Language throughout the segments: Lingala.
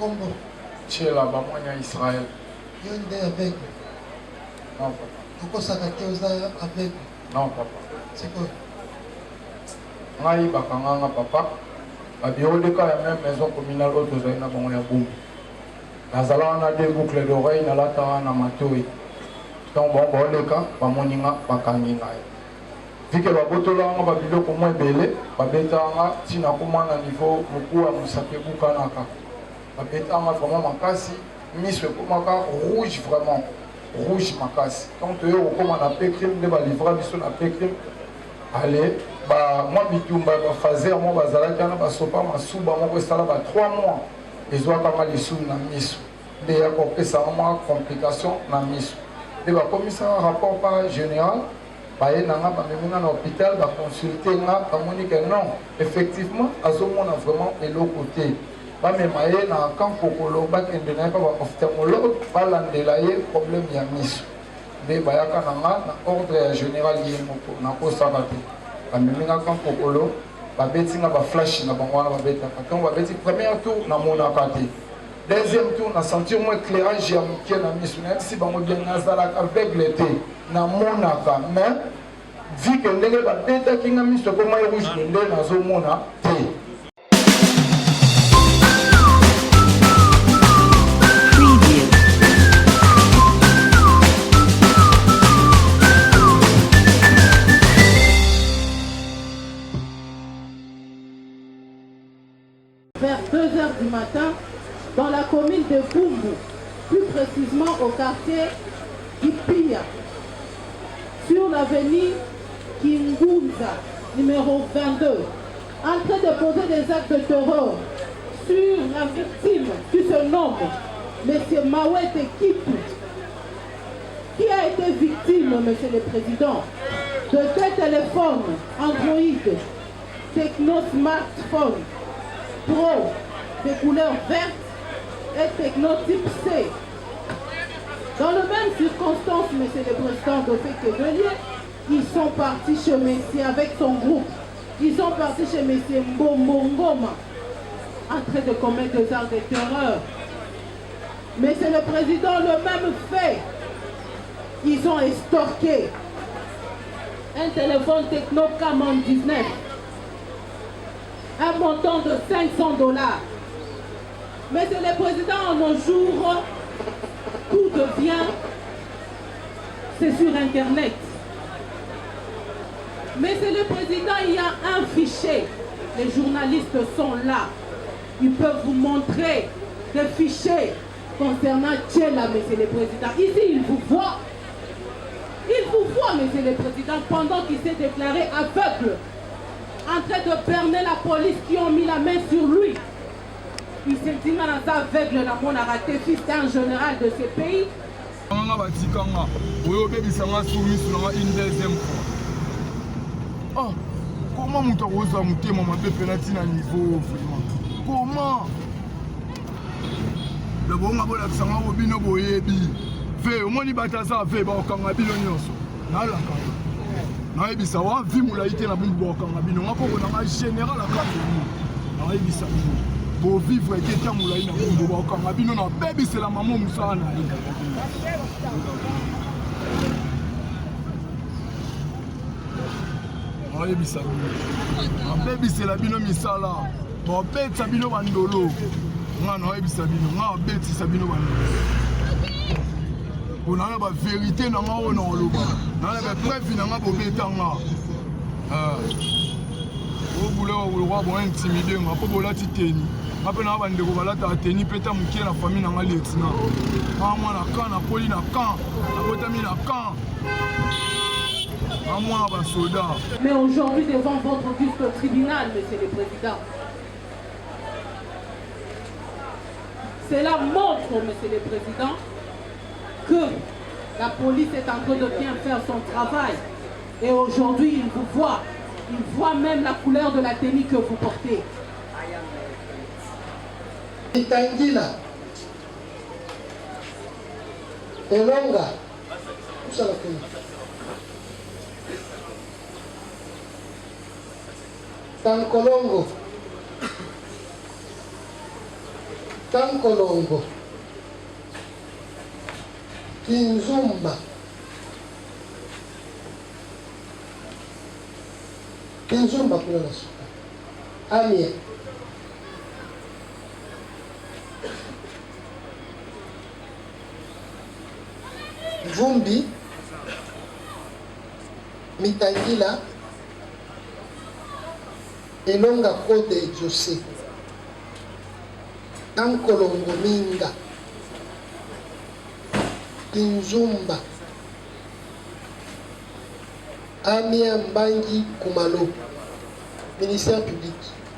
Combo. Tchela, Bamonia Israël. Yonde avec. Non, papa. Pourquoi ça avec? Non, papa. C'est quoi? Ngai bakanga papa. Abioleka ya même maison communale autre zaina bango ya boum. Nazala na deux boucles d'oreilles na lata na matoi. Donc bon boleka bamoninga bakangi ngai. Vu que babotola nga babiloko moins belé, babetanga tina komana niveau beaucoup à musape bukanaka. Babetanga vraiment makasi, miso komaka rouge vraiment. Rouge makasi. Donc tu es au comme on appelle crime de balivra biso na appelle crime. Allez, bah moi bitumba ba fazer moi bazala kana ba sopa masuba moi sala ba 3 mois. Les oies kama les sous na miso. De ya ko pesa moi complication na miso. De ba commissaire rapport pas général, ba ye nanga ba memina na hôpital ba consulter nga ba moni que non, effectivement azomona vraiment elo côté. Ba me maye na camp kokolo ba kende na ba ophtalmologue ba landela ye problème ya miso. De ba ya kana na ordre général ye moko na ko sabate. Ba memina camp kokolo ba betinga ba flash na bango na ba beta. Quand ba beti premier tour na mona kati. Deuxième tour, on a senti un éclairage qui a mis sur même si on bien avec l'été, na monaka, mais vu que les gens bêta qui a mis sur comment il rouge de l'air dans un mona, vers 2h du matin, dans la commune de Bumbu, plus précisément au quartier Ipia, sur l'avenue Kingunza, numéro 22, en train de poser des actes de terreur sur la victime qui se nomme M. Mawete Kipu, qui a été victime, M. le Président, de 2 téléphones Android, Techno Smartphone Pro de couleur verte et Techno type C. Dans les mêmes circonstances, M. le Président de Fékédelier, ils sont partis chez Messie avec son groupe. Ils sont partis chez M. Mbomongoma en train de commettre des actes de terreur. Mais c'est le Président le même fait. Ils ont estorqué un téléphone Techno Camon 19, un montant de $500. Mais c'est le Président en nos jours, tout devient, c'est sur Internet. Mais c'est le Président, il y a un fichier. Les journalistes sont là. Ils peuvent vous montrer des fichiers concernant Tchela, Monsieur le Président. Ici, il vous voit. Il vous voit, Monsieur le Président, pendant qu'il s'est déclaré aveugle, en train de berner la police qui ont mis la main sur lui. Il s'est dit dans aveugle, la mon a raté, fils d'un général de ce pays. une deuxième fois. Oh, comment mon tour a monté mon penalty à niveau vraiment? Comment? Le bon m'a volé ça m'a obino boyebi. Fait au moins il battait ça fait ba okanga bino nyonso. Na la kanga. Na ebisa wa vi mulaité na bumbu okanga bino ngako na général à kato. Na ebisa pour vivre et quelqu'un moulaï na bumbu okanga bino na baby c'est la maman Moussa na. Ma baby c'est la bino misala. Bon bête sabino bandolo. Nga na ebi sabino, nga bête sabino bandolo. On a la vérité na nga ona oloba. Na la preuve na nga bo beta nga. O boule o roi bon intimider nga po bolati teni. Après na bandeko balata teni peta mukie na famille na nga lieutenant. Ma mwana kan na poli na kan, na botami na kan. Mais aujourd'hui, devant votre auguste tribunal, Monsieur le Président, cela montre, Monsieur le Président, que la police est en train de bien faire son travail. Et aujourd'hui, il voit même la couleur de la tenue que vous portez. Itangila, Elonga, où ça va faire? Tankolongo, Tankolongo, Kinzumba, Kinzumba kuna na suka, Amie, Vumbi, Mitangila, Elonga Kode Jose, Tankolongo Minga, Kinzumba, Amia Mbangi Kumalo, ministère public.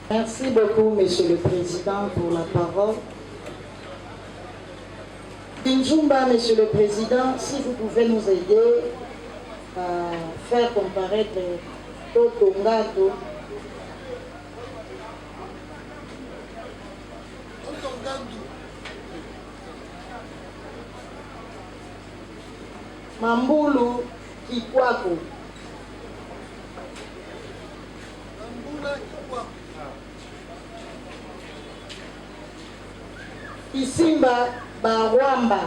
Merci beaucoup, Monsieur le Président, pour la parole. Kinzumba, Monsieur le Président, si vous pouvez nous aider à faire comparaître Toto Ngato. Mambulu Kikwako. Isimba Barwamba.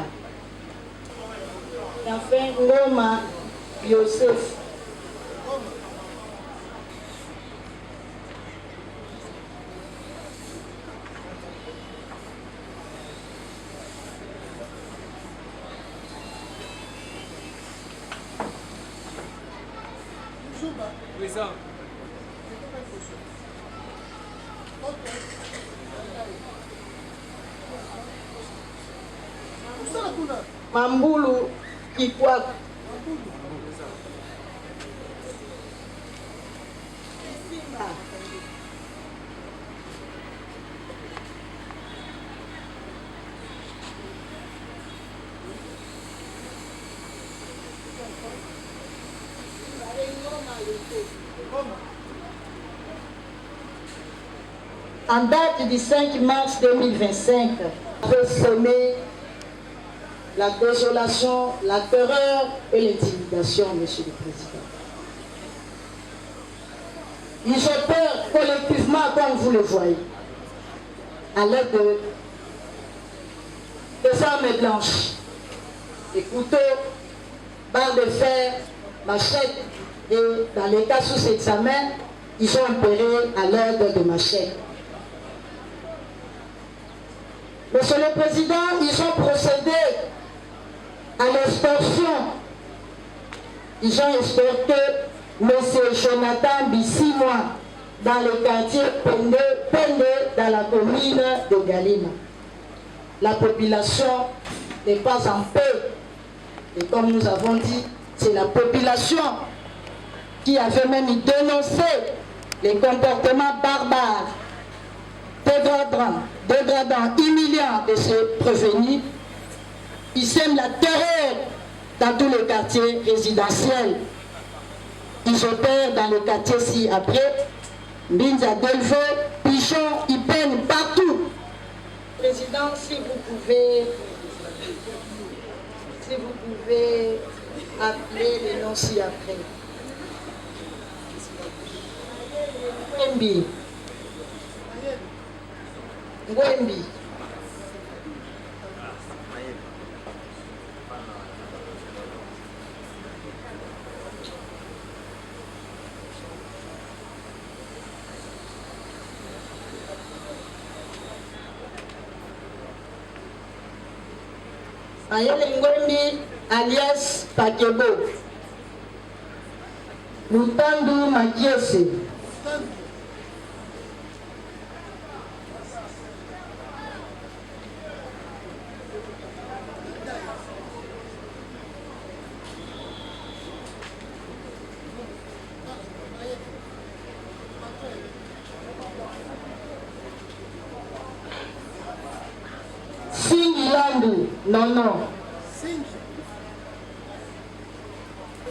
Et enfin Ngoma Yosef. Mambulu Kikwako. En date du 5 mars 2025, avait semé la désolation, la terreur et l'intimidation, Monsieur le Président. Ils opèrent collectivement, comme vous le voyez, à l'aide des armes blanches, des couteaux, barres de fer, machettes, et dans les cas sous examen, ils ont opéré à l'aide de machettes. Monsieur le Président, ils ont procédé à l'extorsion. Ils ont extorqué M. Jonathan Bissimois dans le quartier Pende, dans la commune de Galima. La population n'est pas en paix. Et comme nous avons dit, c'est la population qui avait même dénoncé les comportements barbares, dégradants, humiliants de ce prévenu. Ils sèment la terreur dans tous les quartiers résidentiels. Ils opèrent dans le quartier ci-après, Mbinza Delvaux, Pichon, ils peignent partout. Président, si vous pouvez appeler les noms ci-après. Ngwembi. Ngwembi. Ayele Ngwembi alias Pakebo. Lutandu Makiese. Singilandu, non.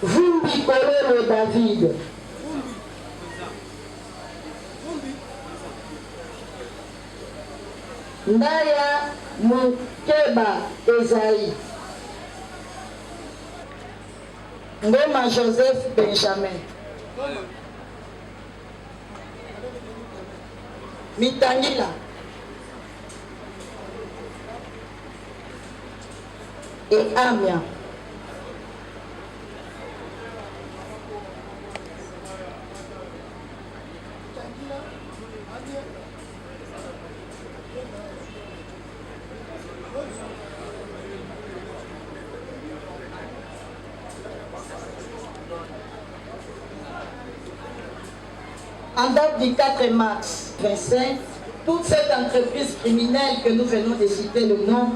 Vumbi Kololo David. Ndaya Mukeba Esaïe. Ngoma Joseph Benjamin. Mitangila et Amiens. En date du 4 mars 25, toute cette entreprise criminelle que nous venons de citer le nom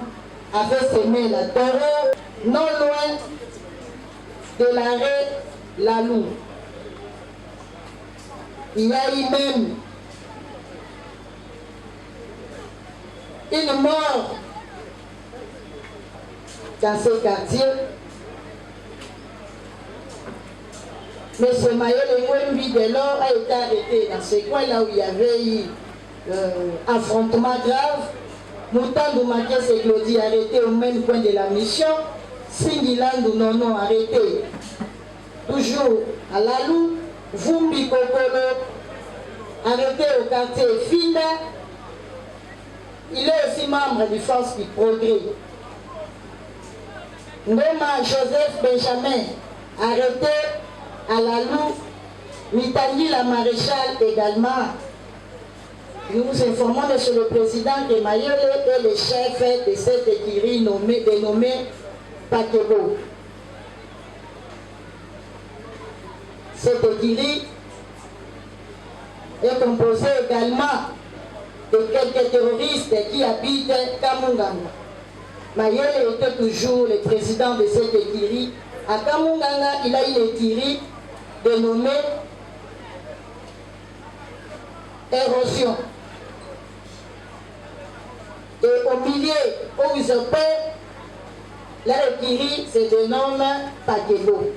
avait semé la terreur non loin de l'arrêt Lalou. Il y a eu même une mort dans ce quartier. M. Mayele Ngwembi dès lors a été arrêté dans ce coin-là où il y avait eu affrontement grave. Moutandou Makes et Claudie arrêtés au même coin de la mission. Singilandou Nono arrêté toujours à Lalou. Vumbi Kokolo arrêté au quartier Finda. Il est aussi membre du Force du Progrès. Ndoma Joseph Benjamin arrêté à Lalou. Mitani la maréchale également. Nous vous informons, Monsieur le Président, que Mayele est le chef de cette écurie dénommée Pakebo. Cette écurie est composée également de quelques terroristes qui habitent Kamunganga. Mayele était toujours le président de cette écurie. À Kamunganga, il a une écurie dénommée Érosion. Et au milieu où ils opèrent, la écurie se dénomme Pakebo.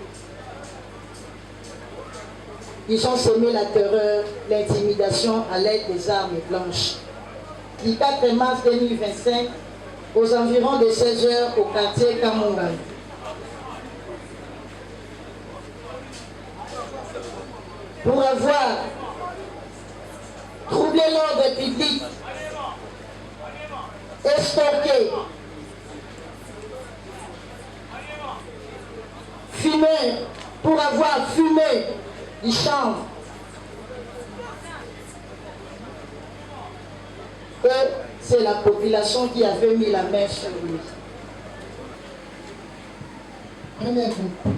Ils ont semé la terreur, l'intimidation à l'aide des armes blanches. Du 4 mars 2025, aux environs de 16 h au quartier Kamunganga. Pour avoir troublé l'ordre public, estorqué, fumé, pour avoir fumé du chanvre. Et c'est la population qui avait mis la main sur lui. Premier groupe.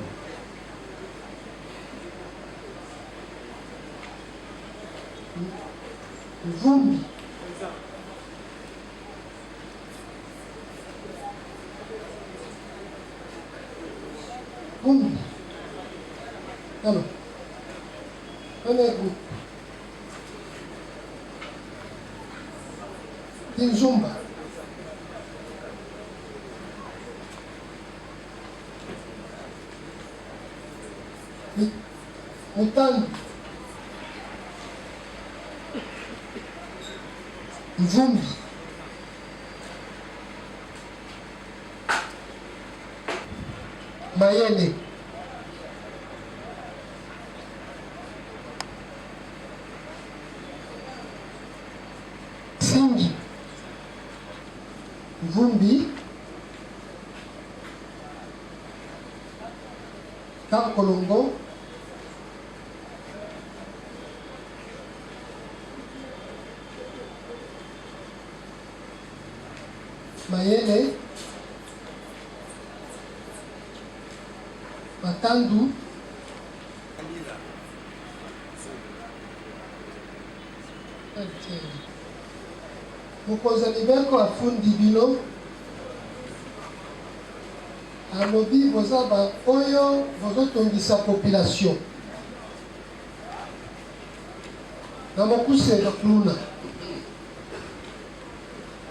Vumbi. Vumbi. Alors, premier groupe. Kinzumba. Mutangi. Vumbi. Mayele. Singi. Vumbi. Kakolongo. Mayele, Matandu, mokonzi libeko afundi bino alobi boza ba oyo bozotongisa population na mokuse na Kluna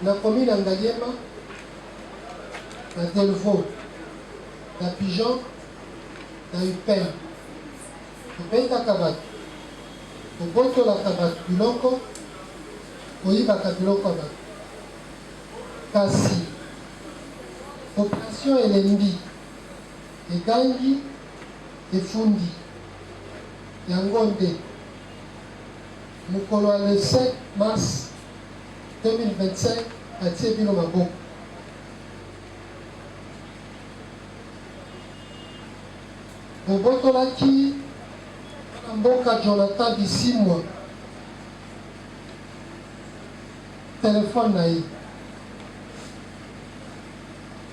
na commune ya Ngaliema na Delvaux na Pigeon na Upem obetaka bato obotolaka bato biloko oyibaka biloko ya bato kasi opération elembi egangi efundi yango nde mokolo ya le 5 mars 2025 atie bino maboko bobotolaki na mboka Jonathan Bisimwa telefone na ye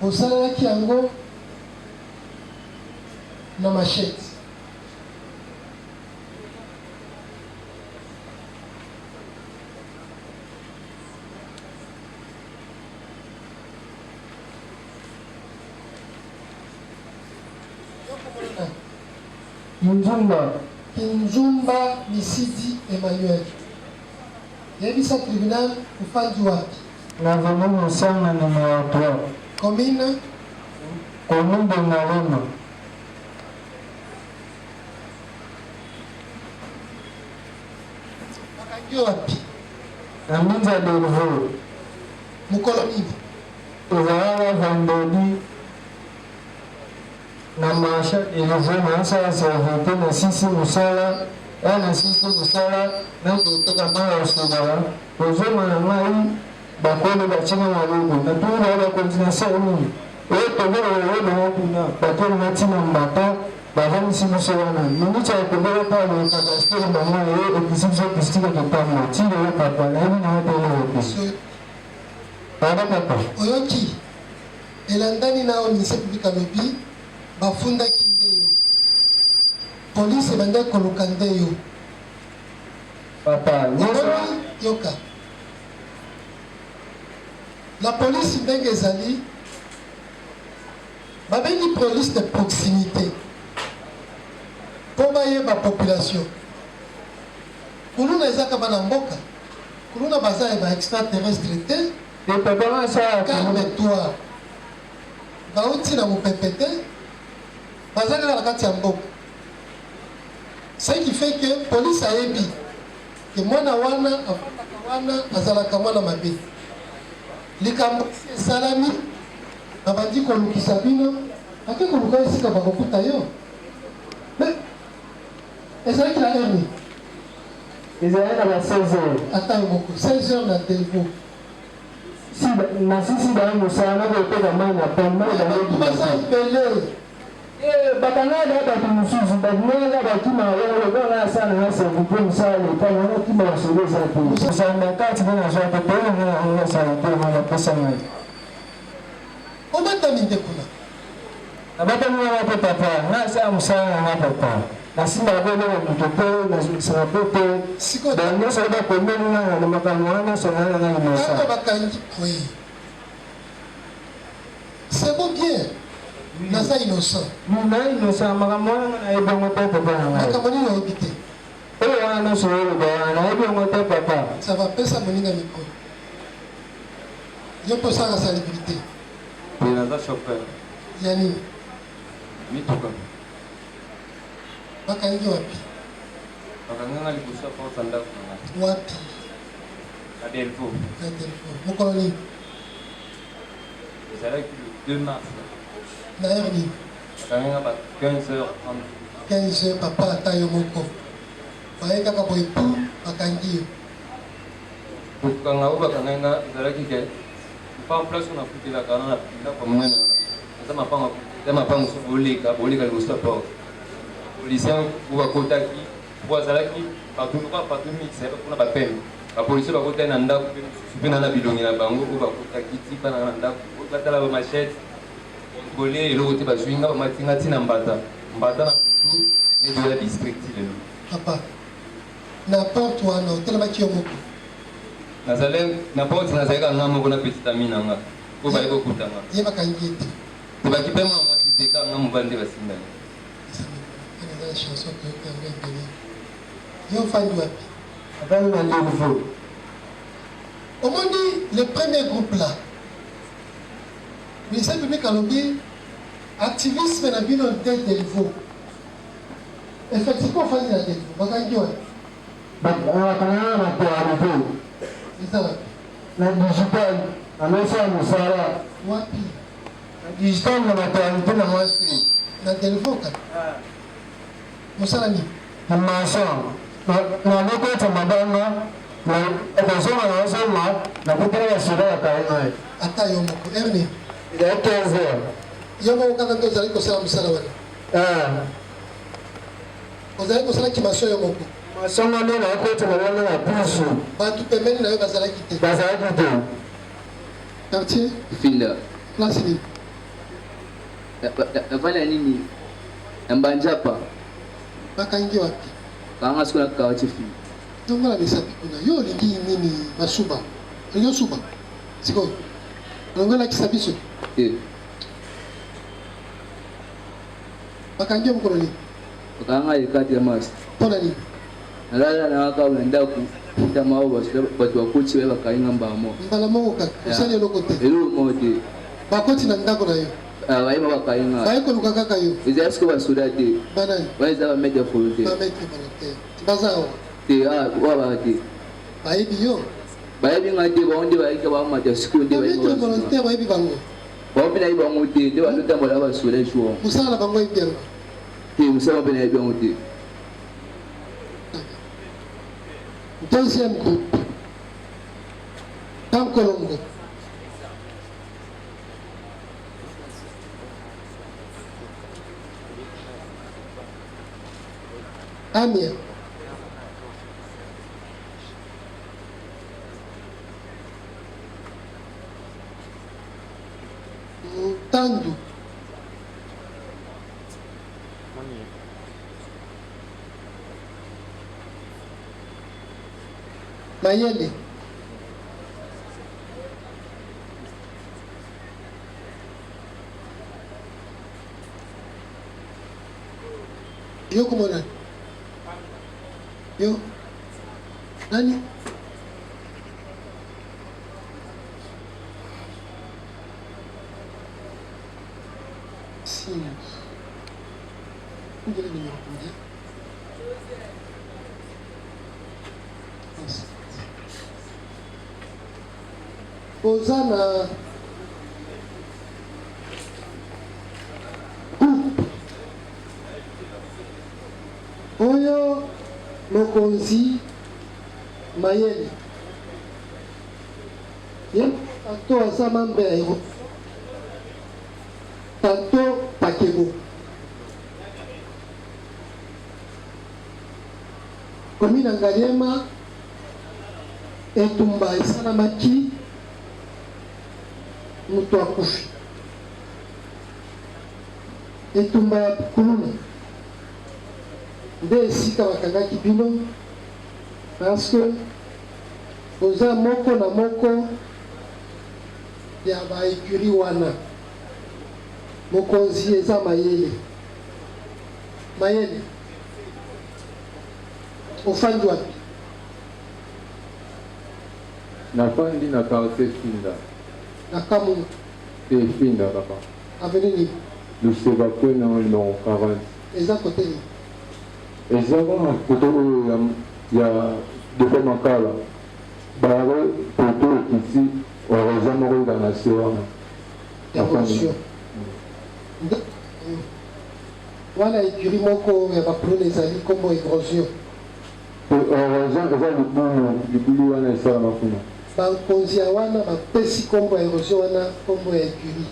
bosalelaki yango na machete Kinzumba Misidi Emmanuel. Yebisa tribunal ufandi wapi? Na vile sana na mawatoa. Commune de Ngalema. Wakangi wapi? Na Minza Delvaux. Mukoloni. Uzawa Vandodi. Na maisha ilivyo sasa sauti na sisi musala na sisi musala na kutoka mara usura uzoma na mai bakoni bachina malugo na tuwa wala kontina sauni wote wale kuna bakoni matina mbata bahani si musala ni cha kubeba pale kwa bastiri mama yeye ekisizo kistika kipamo tile hapa kwa na hivi na hata ile papa Oyoki elandani nao ni republika lobi bafunda kindeyo police bande koluka ndeyo papa yoka la police ndenge ezali babengi police de proximité mpo bayeba population kuluna ezaka bana mboka kuluna baza ya baextraterrestre te calme-toi bauti na mopepe te baza kaka na kati ya mboka ce qui fait que police ayebi ke mwana wana afandaka wana azalaka mwana mabe likambo esalami babandi kolukisa bino ake koluka esika bakokuta yo me ezalaki na erne ezalaki na ba 16 heures ata yo moko 16 heures na Delvaux na sisi da musala na kotoka mai na pamba da basa ibele bakangada batu mususu bakunela bakima wao bona sana na sababu kwa msale kama na kima wasoleza tu sana kati na shaka tena na sana tena pesa mai obata minde kuna abata mwana hapo papa na saa musala na papa na simba bele mtoto na sababu siko da ndio sababu kwa mimi na makamwana sana na mosa kaka bakangi oui c'est bon bien naza innocent na innocent makamwana na ebongo papa bana makamoni na obité oyo wana solo bana ebongo papa ça va pesa moninga micro yo posa la salubrité naza chauffeur yani mituka bakangi wapi bakanganga liboso ya porte ndako nanga wapi na Delvaux mokolo nini ezalaki le 2 mars na heure nini bakanganga ba 15h30 15h papa ata yo moko baye kaka boye pu bakangi yo kokanga oyo bakanganga ezalaki ke mpa place oyo nafutelaka wana na ndako monene wana eza mapango so boleka liboso ya porte polisien oyo bakotaki po azalaki bato mix mpona bapeme bapolisier bakotaki na ndako mpe mosusu mpe na bilongi na bango oyo bakotaki ti mpana na ndako batala bamachete kontrole eloko te bazwinga bamatinga ntina mbata na kutu nezo ya district lelo papa na porte wana otelemaki yo moko na porte nazalaki nga moko na petite ami na nga oyo baye kokutanga ye bakangi ete tobaki mpe mwa mwasi te kaka nga mobali nde basindani la chanson que permet de yo fandi wapi abana na Delvaux on dit le premier groupe là mais ça public alobi activisme na bino de Delvaux effectivement fandi na Delvaux bakangi wapi bakangana na poarito eza wapi na digital amesa musala wapi na digital na poarito na mwasi na Delvaux kaka mosala nini na mason na lokota mabanga na okosoma na osoma na kutela sura ya kaina ata yo moko erne ya 15 heures yo moko kaka ndio ozali kosala mosala wana ozali kosalaki maso yo moko masongano na koti na wana na pusu bato pembeni na yo bazalaki te bazalaki te quartier Finda. place nini Nafanya nini? Mbanjapa. bakangi wapi Kanga siku na kawachi fi. zongola misapi kuna yo olingi nini basuba olingi osuba sikoyo olongolakisa biso bakangi yo mokolo nini Kanga ikati ya masi. mpona nini Nalala na waka unaendaku kuta maoba watu wakuchi wewe kainga mbamo. mbala moko kaka osali eloko te Elu mode. bakoti na ndako na yo Baima wakainga. baye koluka kaka yo Iza siku basuda te. banani Waiza ba media full bametre volontaire baza awa te. Waba te. bayebi yo Bayebi ngati baonde baike ba mata siku nde bametre volontaire bayebi bango Baobi na iba ngote nde baluta mola basuda shuo. mosala na bango yebi yango Te musaba bena iba ngote. deuxième groupe Tankolongo Amia Tandu Mayele yo kumona yo nani si ngele ni mmoja oza na oyo mokonzi Mayele ye tanto aza membre ya ero tanto pakebo komi na Ngaliema etumba esalamaki moto akufi etumba ya kuluna nde esika bakangaki bino parce que oza moko na moko ya baekuri wana mokonzi eza Mayele Mayele ofandi wapi nafandi na quartier Finda na Kamungu te Finda papa avenue nini luseba kwena no 40 eza kote nini eza wana koto oyo ya depo makala bawe poto ekiti oreza moko eza na se wana érosion wana ekuri moko ya baplone ezali kombo érosion oreza eza libulu wana esalama kuna bakonzi ya wana bapesi kombo ya érosion wana kombo ya ekuri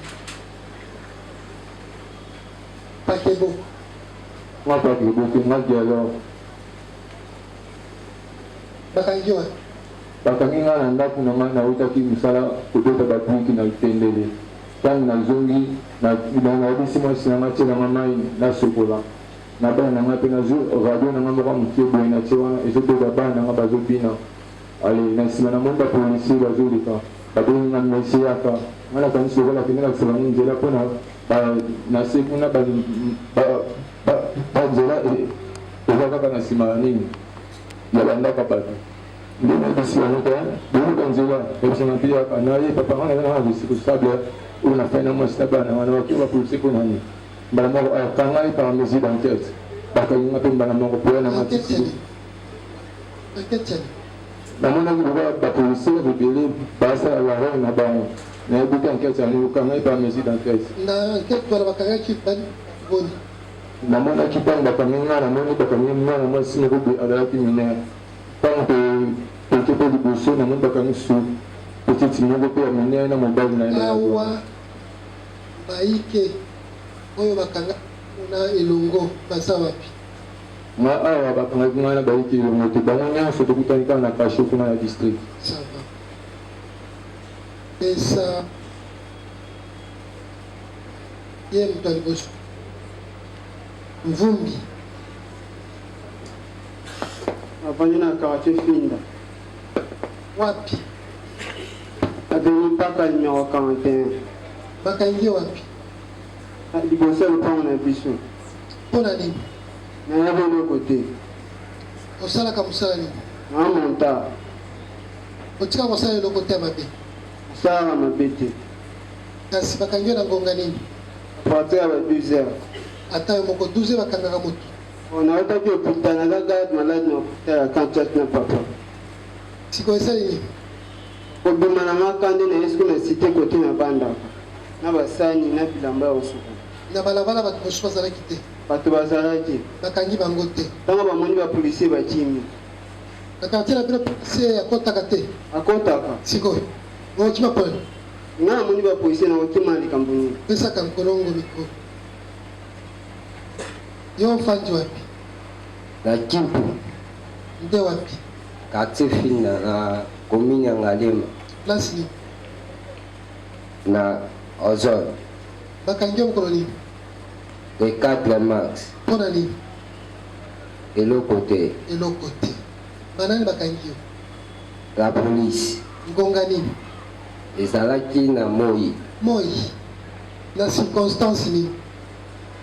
pakebo ngapaki eboke ngaki alors bakangi wana bakangi nga na ndako na ngai nautaki mosala kobeta babuki na litendele ntango nazongi nayebisi mwasi na ngai tielanga mai nasokola na bana na ngai mpe nazwi radio na ngai moko mokie boye na tie wana ezobeta bana na ngai bazobina ale na nsima na moni bapolisier bazoleka babengi nga mesi yaka ngai nakanisi lokola kende lakisa bango nzela mpona na se kuna banzela eza kaka na nsima ya nini ya bandaka bato nde nabisi bango te boluka nzela ebisanga mpe yaka naye papa nga naza nanga responsable oyo na fai na mwasi na bana wana bakie bapolisi mpo nani mbala moko akanga ye par mesure d'enquête bakangi nga mpe mbala moko poya na matisi namonaki lokola bapolisi ebele basala larere na bango nayebi te enquête yango okanga ye par mesure d'enquête na enquête wana bakangaki boni namonaki ntango bakangi nga namoni bakangi mwana mwasi moko boye azalaki minere ntango toke mpe liboso namoni bakangi su petite moko mpe ya minere na mobali na ye awa bayike oyo bakanga na elongo baza wapi nga awa bakangaki ngai na bayiki elongo te bango nyonso tokutani kaka na kasho kuna na district. Ça va. Pesa ye moto ya liboso Mvumbi avandi na quartier Finda wapi? aveni mpaka numéro 41 bakangi ye wapi? liboso ya lopango na biso. Mpo na nini? nayebi eloko te. osalaka mosala nini? na monta otika kosala eloko te ya mabe? osalaka mabe te. kasi bakangi yo na ngonga nini? partir ya ba 12 heures. ata yo moko 12 heures bakangaka motu? naotaki hôpital naza garde malade na hôpital ya Kanchat na papa. sikoyo esali nini? kobima na makande na yesu na cité kote na bandaka na basani na bilamba ya kosuka. na balabala bato mosusu bazalaki te? bato bazalaki. bakangi bango te? ntango bamoni bapolisier bakimi. na quartier na bino policier akotaka te? akotaka. sikoyo okima pole? nga namoni bapolisier nakokima likambo nini. pesaka nkolongo mikro. yo ofandi wapi? na Kimpu nde wapi? quartier Finda na commune ya Ngalema place nini? na Ozone. bakangi yo mokolo nini? le 4 mars. mpo na nini? eloko te. eloko te. banani bakangi yo? la police. ngonga nini? ezalaki na moi. moi na circonstance nini?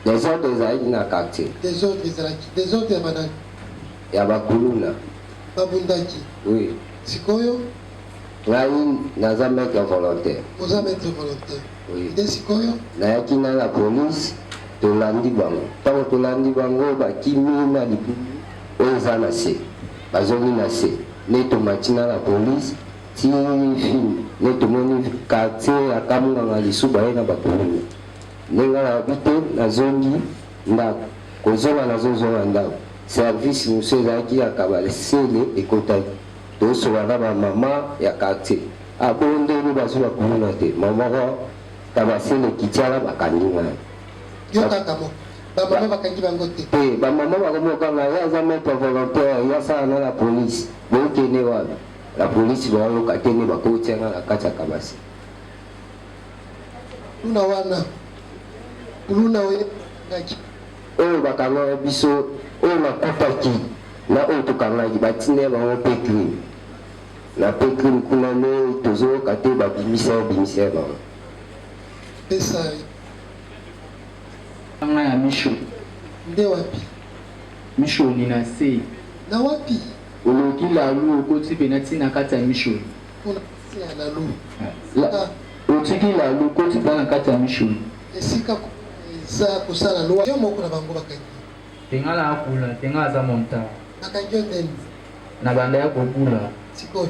desordre ezalaki na quartier. desordre ezalaki? desordre ya banani? ya bakuluna. babundaki? oui. sikoyo ngai naza maître volontaire. oza maître volontaire? oui. nde sikoyo nayaki na la police tolandi bango. ntango tolandi bango bakimi na libumu oyo eza na se bazongi na se nde tomati na la police ti film nde tomoni quartier akamunganga lisu baye na bakuluna ndenge nabi te nazongi ndako kozonga nazozonga ndako service mosu ezalaki ya kabasele ekotaki tosola na bamama ya quartier abondeli bazwi bakuluna te mamoko kabasele kitiala bakangi ngai yo kaka moko bamama bakangi bango te? te bamama bakomokanga ye aza maître volontaire yasala na la police bokende wapi la police bayoka te nde bakotianga na kati ya kabasi luna wana luna oyengaki oyo bakangaka biso oyo nakutaki na oyo tokangaki batinda bango pe crime na pe crime kuna nde tozoyoka te babimisa bango. pesa anga ya misho nde wapi? misho ni na se na wapi? oloki lalu okoti pena ntina kati ya misho mpona ya lalu otiki lalu okoti mpa na kati ya misho esika eza kosala lwa yo moko na bango bakangi tenga la akula tenga aza monta bakangi yo ndeni na banda ya kobula sikoyo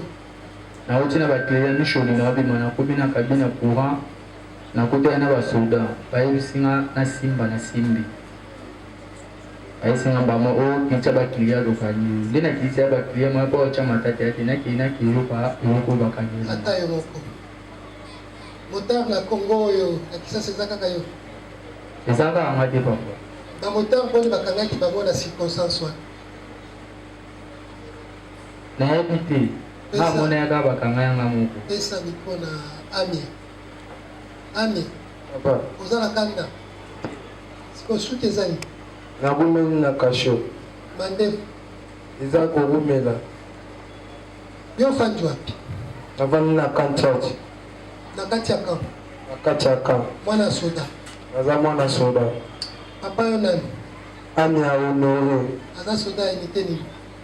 nauti na bakleya mishoni na babima nakomi na kabine courant nakotaki na basoda bayebisinga na simba na simbi ayesinga bama o kitya bakiliya lokani nde nakitya bakiliya mwa mpo otya matata yate nakei eloko bakangela ata yo moko motard na Congo oyo na Kisasa eza kaka yo? eza kaka nga te papa. bamotard mponi bakangaki bango na circonstance wana? nayebi te nga mona yaka bakanga yanga moko. pesa mikro na Ami papa oza na kanda siko suki ezani nabumeli na kasho mandefu eza korumela yo ofandi wapi? navandi na Kanchat na kati ya kamp? na kati ya kamp. mwana soda? naza mwana soda. papa yo nani? Ami ya honore aza soda ya unité nini?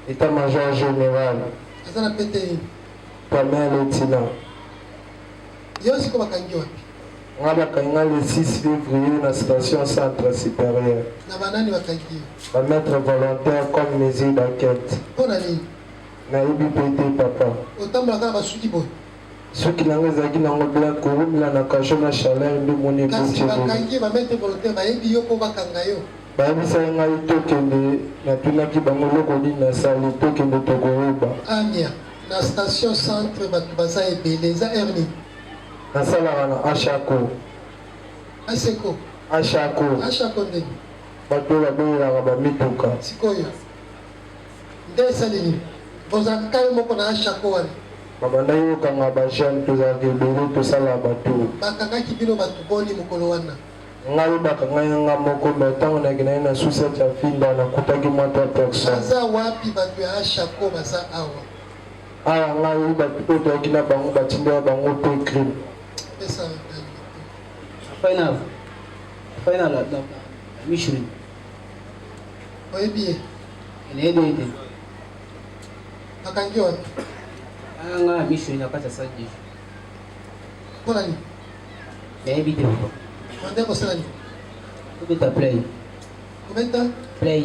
état major général. aza na pete nini? premier lieutenant. yo siko bakangi wapi? nga bakangi nga le 6 février na station centre supérieur. na banani bakangi yo? bamettre volontaire comme mesure d'enquête. mpona nini? nayebi pe te papa. otambolaka na basuki boye? soki nango ezalaki nango blanc korumela na kasho na chaleur nde moni kasi bakangi bametre volontaire bayebi yo mpo bakanga yo? bayebisaki ngai tokende natunaki bango loko nini nasali tokende tokoyeba. amia na station centre bato baza ebele eza heure nini? nasalaka na ashako. aseko? ashako ashako ndeni? bato babelelaka bamituka sikoyo nde esalini bozalaka yo moko na ashako wana babanda yokanga bajane tozalaka ebele tosala bato bakangaki bino bato boni mokolo wana ngai bakangai nga moko me ntango nakendaki na suset ya finda nakutaki mwa 3 personne baza wapi bato ya ashako baza awa awa ngai bato oyo toyaki na bango batindela bango mpe crime pesa final mission oyebi ye inayebi bakangi wapi anga mission nakati ya saji mpona nini nayebi te papa wande kosala nini kobeta play kobeta play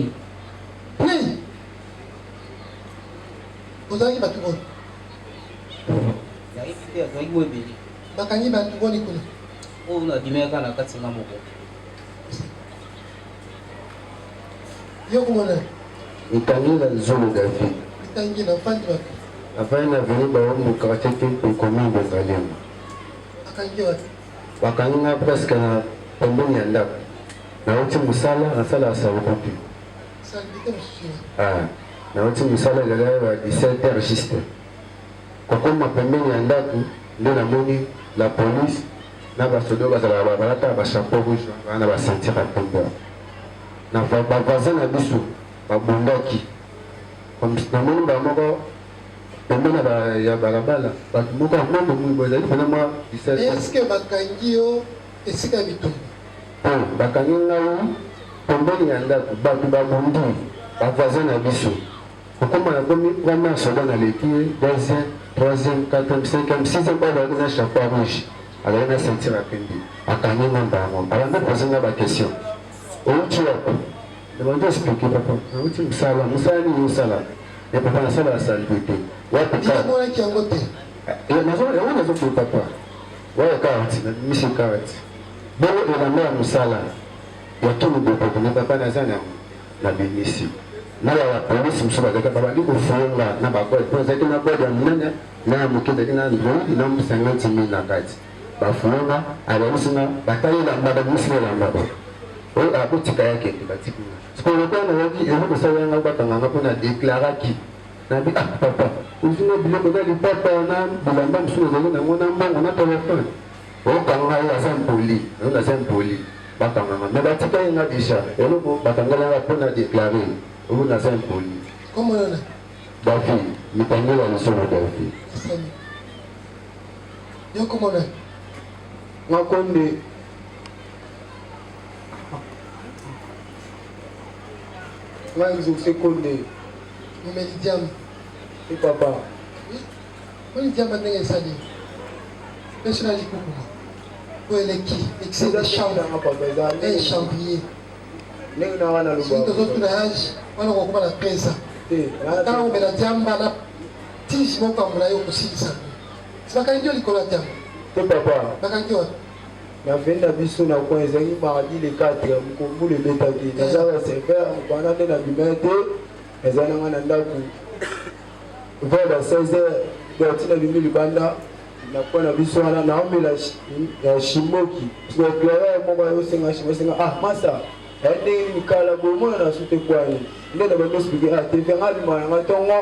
ozalaki bato boni nayebi te azalaki mo ebele bakangi bato boni kuna oyo nadimeyaka na kati nga moko yo komona mitangi na zolo david mitangi na fandi wapi afai na veni baomu quartier te ekomi bozalema bakangi wapi bakangi nga presque na pembeni ya ndako nauti mosala nasala ya salikopi salibite mosusu nauti mosala ezalaki ba 17 heures juste kokoma pembeni ya ndako nde namoni la police na basodo bazalaka balataka bachapeau rouge wana na basentire ya pembe na bavoisin na biso babundaki namoni bamoko pembeni ya balabala bato moko amomomui bozali mpena mwa 17 eske bakangi yo esika ya bitumba bakangi ngai pembeni ya ndako bato babundi bavoisin na biso okoma nakomi wana soda na leki ye 2e 3e 4e 5e 6e bazalaki na chapeau rouge azalaki na ceinture ya pembe bakangi nga mbango balanda posenga baquestion outi wapi ebandi explike papa nauti mosala nini osala e papa nasala ya salite te wapimonaki yango te yango nazokoye papa waya karati misi karati bongo elamba ya mosala ya tunu bopoko na papa naza na bimisi na ya polisi mosusu bazalaki babandi kofunga na bakode mpo ezalaki na kode ya monene na ya moke ezalaki na ndoi na 50,000 na kati bafunga abamisinga batali elamba bamisi elamba oyo akotika yakende batikina sikoyokoya nayaki ezokosala yanga bakanganga mpo na deklaraki nabi papa ozinga biloko na lipapa na bilamba mosusu ezali nango na mbongo na telefone okanga ye aza mpoli aza mpoli bakanganga me batika yenga deja eloko bakangelanga mpo na deklare oyo naza mpoli komonana david mitangela lisolo david yo komona ngakonde nganzuse konde momeli diamba e papa oni diamba ndenge esali peso na likukuma po eleki excès de chambre e chambrier ndenge na wana soki tozotuna yage wana kokoma na pesa ntango omela diamba na tisi mokambola yo kosilisa bakangi yo likolo ya diamba te papa bakangi wapi na veni na biso na coin ezalaki mardi le 4 mokombula ebetaki nazaka serveur bana nde na bima te eza nanga na ndako vers ba 16 heures dotina bimi libanda na coin na biso wana naomela ya shimoki baklare moko ayosenga shimosenga masa ndenge mikala bomona na sute kwani nde na bandospike tevanga bima yanga ntongo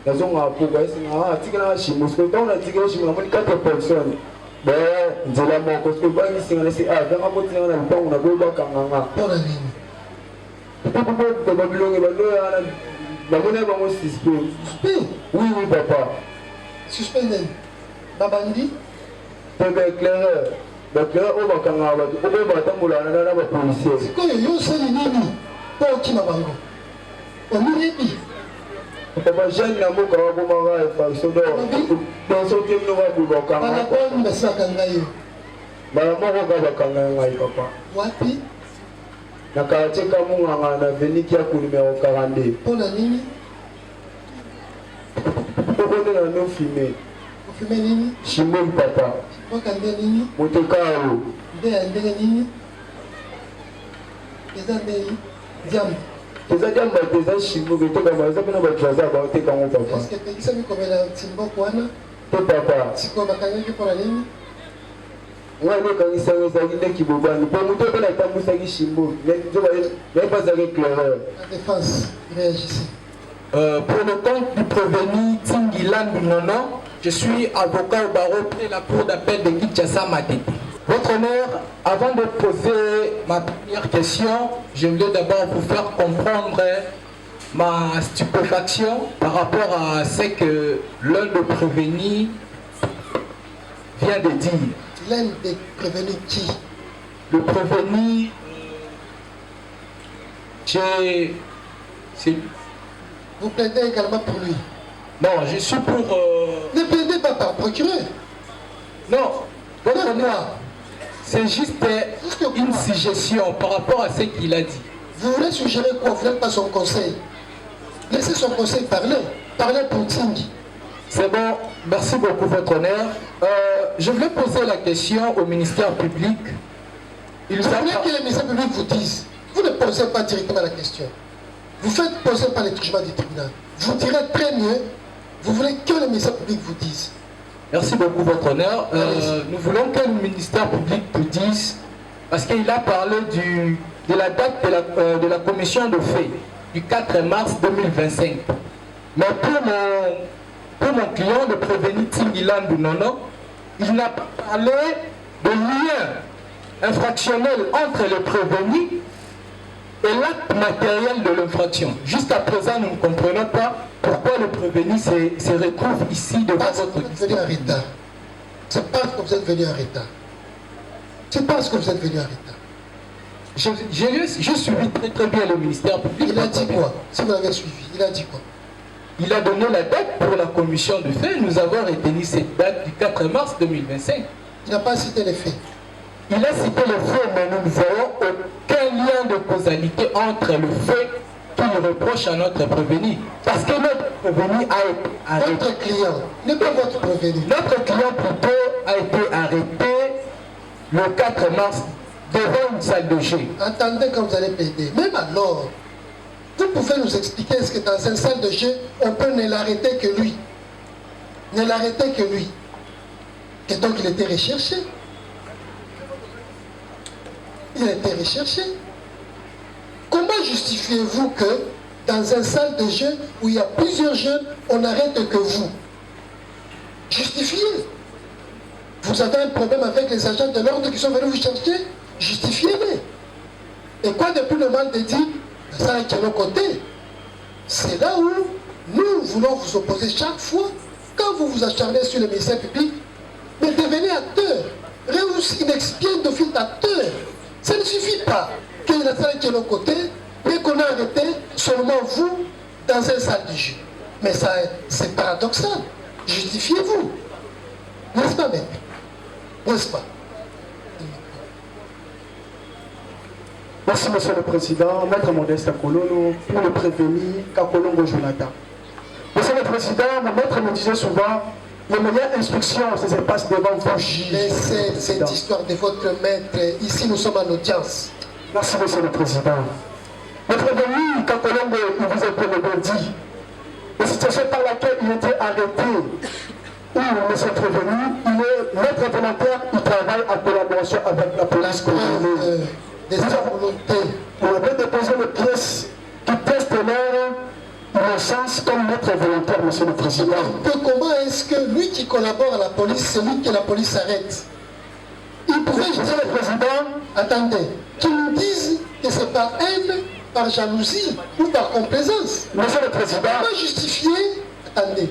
nazonga poko ayesenga tikelanga shimo siko ntongo natikela shimo namoni 4 personnes nzela moko soki bangisinga nasi vanga botinanga na lupango na boyo bakanganga mpona nini papa bilonge baloyana bamona bango suspect oui papa suspect nini babandi mpe baéclaireur oyo bakangaka bato oyo batambolana na bapolisier sikoyo yo osali nini mpo okima bango omiyebi papa jeune na mboka babomaka efraction donso te mino babulokanga balaponi basi bakanga yo bala moko ka bakanga ngai papa wapi na quartier kamunganga na veniki ya ku numero 42 mpona nini okonde na no filme ofime nini shimoni papa mboka nde nini motekaro nde ya ndenge nini eza ndeni diambo eza diamba te eza shimoki etekama eza mpena bato aza baotekango papa eske pekisa mikomela timboko wana te papa sikoyo bakangaki mpona nini Moi, quand il s'est réalisé qui bobane, pour nous, on a été moussé qui chimbo. Il n'est pas avec l'erreur. La défense, réagissez. Pour le compte du prévenu Tingilan Nono, je suis avocat au barreau près la cour d'appel de Kinshasa Matete. Votre honneur, avant de poser ma première question, je voulais d'abord vous faire comprendre ma stupéfaction par rapport à ce que l'un de prévenus vient de dire. L'un des prévenus qui? Le prévenu, Vous plaidez également pour lui? Non, je suis pour... Ne plaidez pas par procureur. Non, votre Pourquoi? c'est juste une suggestion par rapport à ce qu'il a dit. Vous voulez suggérer quoi? Vous n'êtes pas son conseil. Laissez son conseil parler. Parlez pour Ting. C'est bon, merci beaucoup votre honneur. Je voulais poser la question au ministère public. Vous voulez que le ministère public vous dise? Vous ne posez pas directement la question. Vous faites poser par les jugements du tribunal. Vous direz très mieux. Vous voulez que le ministère public vous dise. Merci beaucoup votre honneur. Nous voulons que le ministère public nous dise, parce qu'il a parlé de la date de la commission de fait, du 4 mars 2025. Mais pour mon client, le prévenu Tingilan Nono, il n'a pas parlé de lien infractionnel entre le prévenu et l'acte matériel de l'infraction. Jusqu'à présent, nous ne comprenons pas pourquoi le prévenu se retrouve ici devant votre venu en retard. C'est parce que vous êtes venu en retard. C'est parce que vous êtes venu en retard. Je suivi très bien le ministère public. Il a dit quoi? Si vous l'avez suivi, il a dit quoi? Il a donné la date pour la commission de fait. Nous avons retenu cette date du 4 mars 2025. Il n'a pas cité les faits. Il a cité les faits, mais nous ne voyons aucun lien de causalité entre le fait qu'il reproche à notre prévenu. Parce que notre prévenu a été arrêté. Votre client n'est pas votre prévenu. Notre client plutôt a été arrêté le 4 mars devant une salle de jeu. Attendez quand vous allez plaider. Même alors, vous pouvez nous expliquer est-ce que dans une salle de jeu, on peut ne l'arrêter que lui. Ne l'arrêter que lui. Et donc il était recherché. Il a été recherché. Comment justifiez-vous que dans une salle de jeu où il y a plusieurs jeunes, on n'arrête que vous? Justifiez. Vous avez un problème avec les agents de l'ordre qui sont venus vous chercher? Justifiez-les. Et quoi de plus normal de dire, ça est de l'autre côté? C'est là où nous voulons vous opposer chaque fois, quand vous vous acharnez sur le ministère public, mais devenez acteur. Réussissez inexpient d'office d'acteur. Ça ne suffit pas qu'il y ait la salle qui est de l'autre côté, mais qu'on a arrêté seulement vous dans une salle de jeu. Mais ça, c'est paradoxal. Justifiez-vous. N'est-ce pas, même? N'est-ce pas? Merci, Monsieur le Président. Maître Modeste Akolono, pour le prévenu Kakolongo Jonathan. Monsieur le Président, mon maître me disait souvent, les meilleures instructions, ça se passe devant vos juges. Laissez cette histoire de votre maître. Ici, nous sommes en audience. Merci, Monsieur le Président. Le prévenu Kakolongo, il vous a dit, la situation par laquelle il était arrêté, où Monsieur le prévenu, il est maître volontaire, il travaille en collaboration avec la police coloniale. Des volontés. On avait déposé une pièce qui teste leur innocence comme maître volontaire, Monsieur le Président. Comment est-ce que lui qui collabore à la police, c'est lui que la police arrête? Il pouvait, Monsieur le Président, attendez, qu'il nous dise que c'est par haine, par jalousie ou par complaisance. Monsieur le Président. Comment justifier, attendez,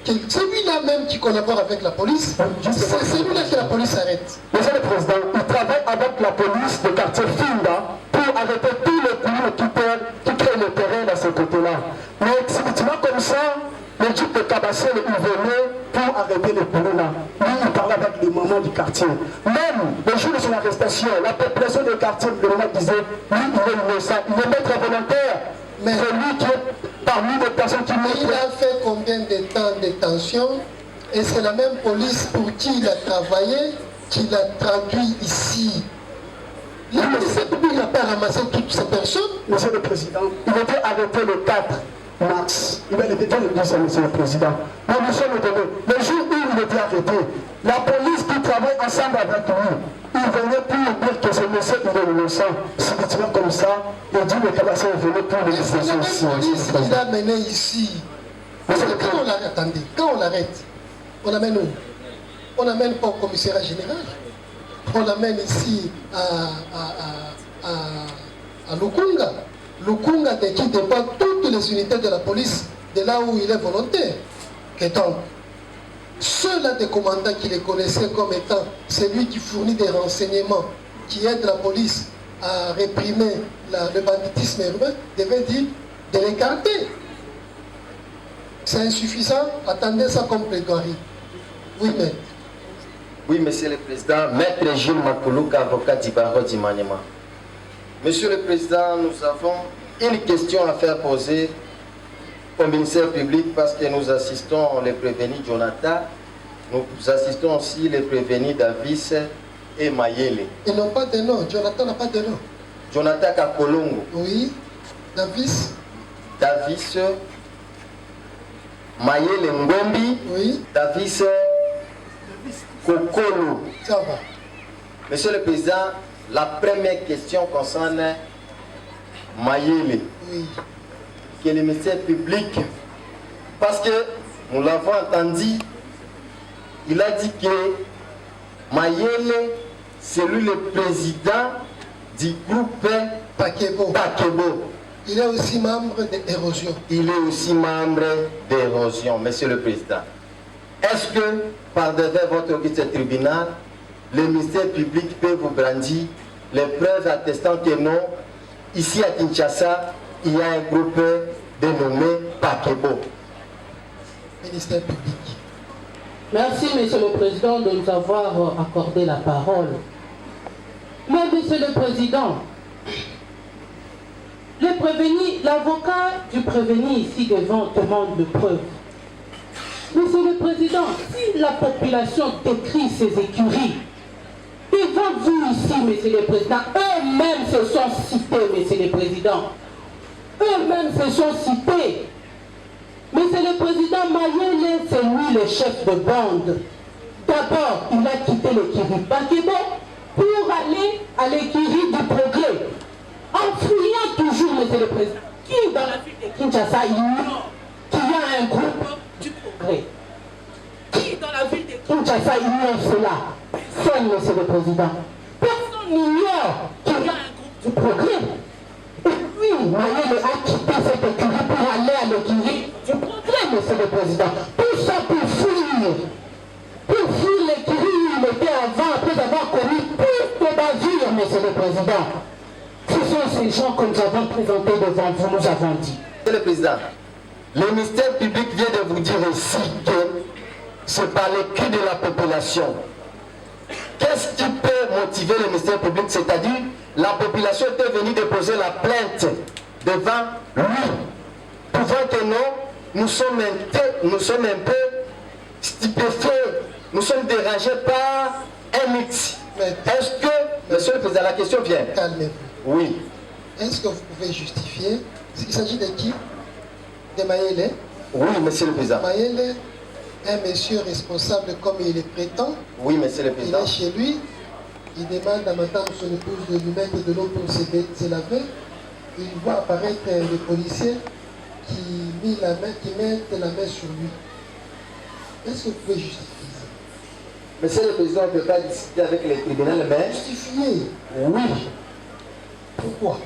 que celui-là même qui collabore avec la police, c'est celui-là que la police arrête? Monsieur le Président, il travaille avec la police de quartier Finda pour arrêter tous les crimes qui créent le terrain dans ce côté-là. Mais typiquement comme ça, le type de Cabassel, il venait pour arrêter les coups-là. Lui, il parlait avec les mamans du quartier. Même le jour de son arrestation, la population du quartier disait, lui, il est innocent, il est maître volontaire. Mais c'est lui qui est parmi les personnes qui il a fait combien de temps de détention? Et c'est la même police pour qui il a travaillé, qui l'a traduit ici. Le ministère public n'a pas ramassé toutes ces personnes. Monsieur le Président, il était arrêté le 4 mars. Il était déjà le 10, Monsieur le Président. Mais nous sommes étonnés. Le jour où il était été arrêté. La police qui travaille ensemble avec lui, il venait pour dire que ce monsieur il est innocent. Si tu vas comme ça, il dit que Kabassé est venu pour les C'est la police qui l'a mené ici. Parce que quand on l'arrête, attendez, quand on l'arrête, on l'amène où? On l'amène pas au commissariat général. On l'amène ici à Lukunga. Lukunga qui dépend toutes les unités de la police de là où il est volontaire. Et donc, ceux-là des commandants qui les connaissaient comme étant celui qui fournit des renseignements, qui aide la police à réprimer le banditisme urbain, devaient dire de l'écarter. C'est insuffisant, attendez ça comme plaidoirie. Oui, mais. Oui, Monsieur le Président, Maître Gilles Makoulouka, avocat du barreau du Maniema. Monsieur le Président, nous avons une question à faire poser au ministère public parce que nous assistons les prévenus Jonathan, nous assistons aussi les prévenus Davis et Mayele. Ils n'ont pas de nom, Jonathan n'a pas de nom. Jonathan Kakolongo. Oui, Davis. Mayele Ngombi. Oui. Davis Kokolo. Ça va. Monsieur le Président, la première question concerne Mayele. Oui. Qui est le ministère public. Parce que nous l'avons entendu, il a dit que Mayele, c'est lui le président du groupe Pakebo. Il est aussi membre d'Érosion. Il est aussi membre d'Érosion, Monsieur le Président. Est-ce que, par devant votre auguste tribunal, le ministère public peut vous brandir les preuves attestant que non, ici à Kinshasa, il y a un groupe dénommé Pakebo? Ministère public. Merci, Monsieur le Président, de nous avoir accordé la parole. Mais, Monsieur le Président, l'avocat du prévenu ici devant demande de preuves. Monsieur le Président, si la population décrit ces écuries, devant vous ici, Monsieur le Président, eux-mêmes se sont cités, Monsieur le Président. Eux-mêmes se sont cités. Monsieur le Président Mayele, c'est lui le chef de bande. D'abord, il a quitté l'écurie Pakebo pour aller à l'écurie du Progrès. En fouillant toujours, Monsieur le Président, qui dans la ville de Kinshasa ignore qu'il y a un groupe du Progrès? Qui dans la ville de Kinshasa ignore cela? Personne, Monsieur le Président. Personne n'ignore qu'il y a un groupe du Progrès. Et puis, Mayele a quitté cette écurie pour aller à l'écurie du Progrès, Monsieur le Président. Tout ça pour fuir. Pour fuir l'écurie où il était avant, après avoir commis plus de bavures, Monsieur le Président. Ce sont ces gens que nous avons présentés devant vous, nous avons dit. Monsieur le Président, le ministère public vient de vous dire ici que c'est par les cris de la population. Qu'est-ce qui peut motiver le ministère public? C'est-à-dire, la population était venue déposer la plainte devant lui, prouvant que non, nous sommes un peu stupéfaits, nous sommes dérangés par un mythe. Est-ce que, Monsieur le Président, la question vient. Calmez-vous. Oui. Est-ce que vous pouvez justifier? Il s'agit de qui? De Mayele? Oui, Monsieur le Président. Mayele, un monsieur responsable comme il est prétend. Oui, Monsieur le Président. Il est chez lui. Il demande à madame son épouse de lui mettre de l'eau pour se laver. Il voit apparaître les policiers qui mettent la main sur lui. Est-ce que vous pouvez justifier ça? Monsieur le Président, on ne peut pas discuter avec les tribunaux, mais... Justifier? Oui. Pourquoi?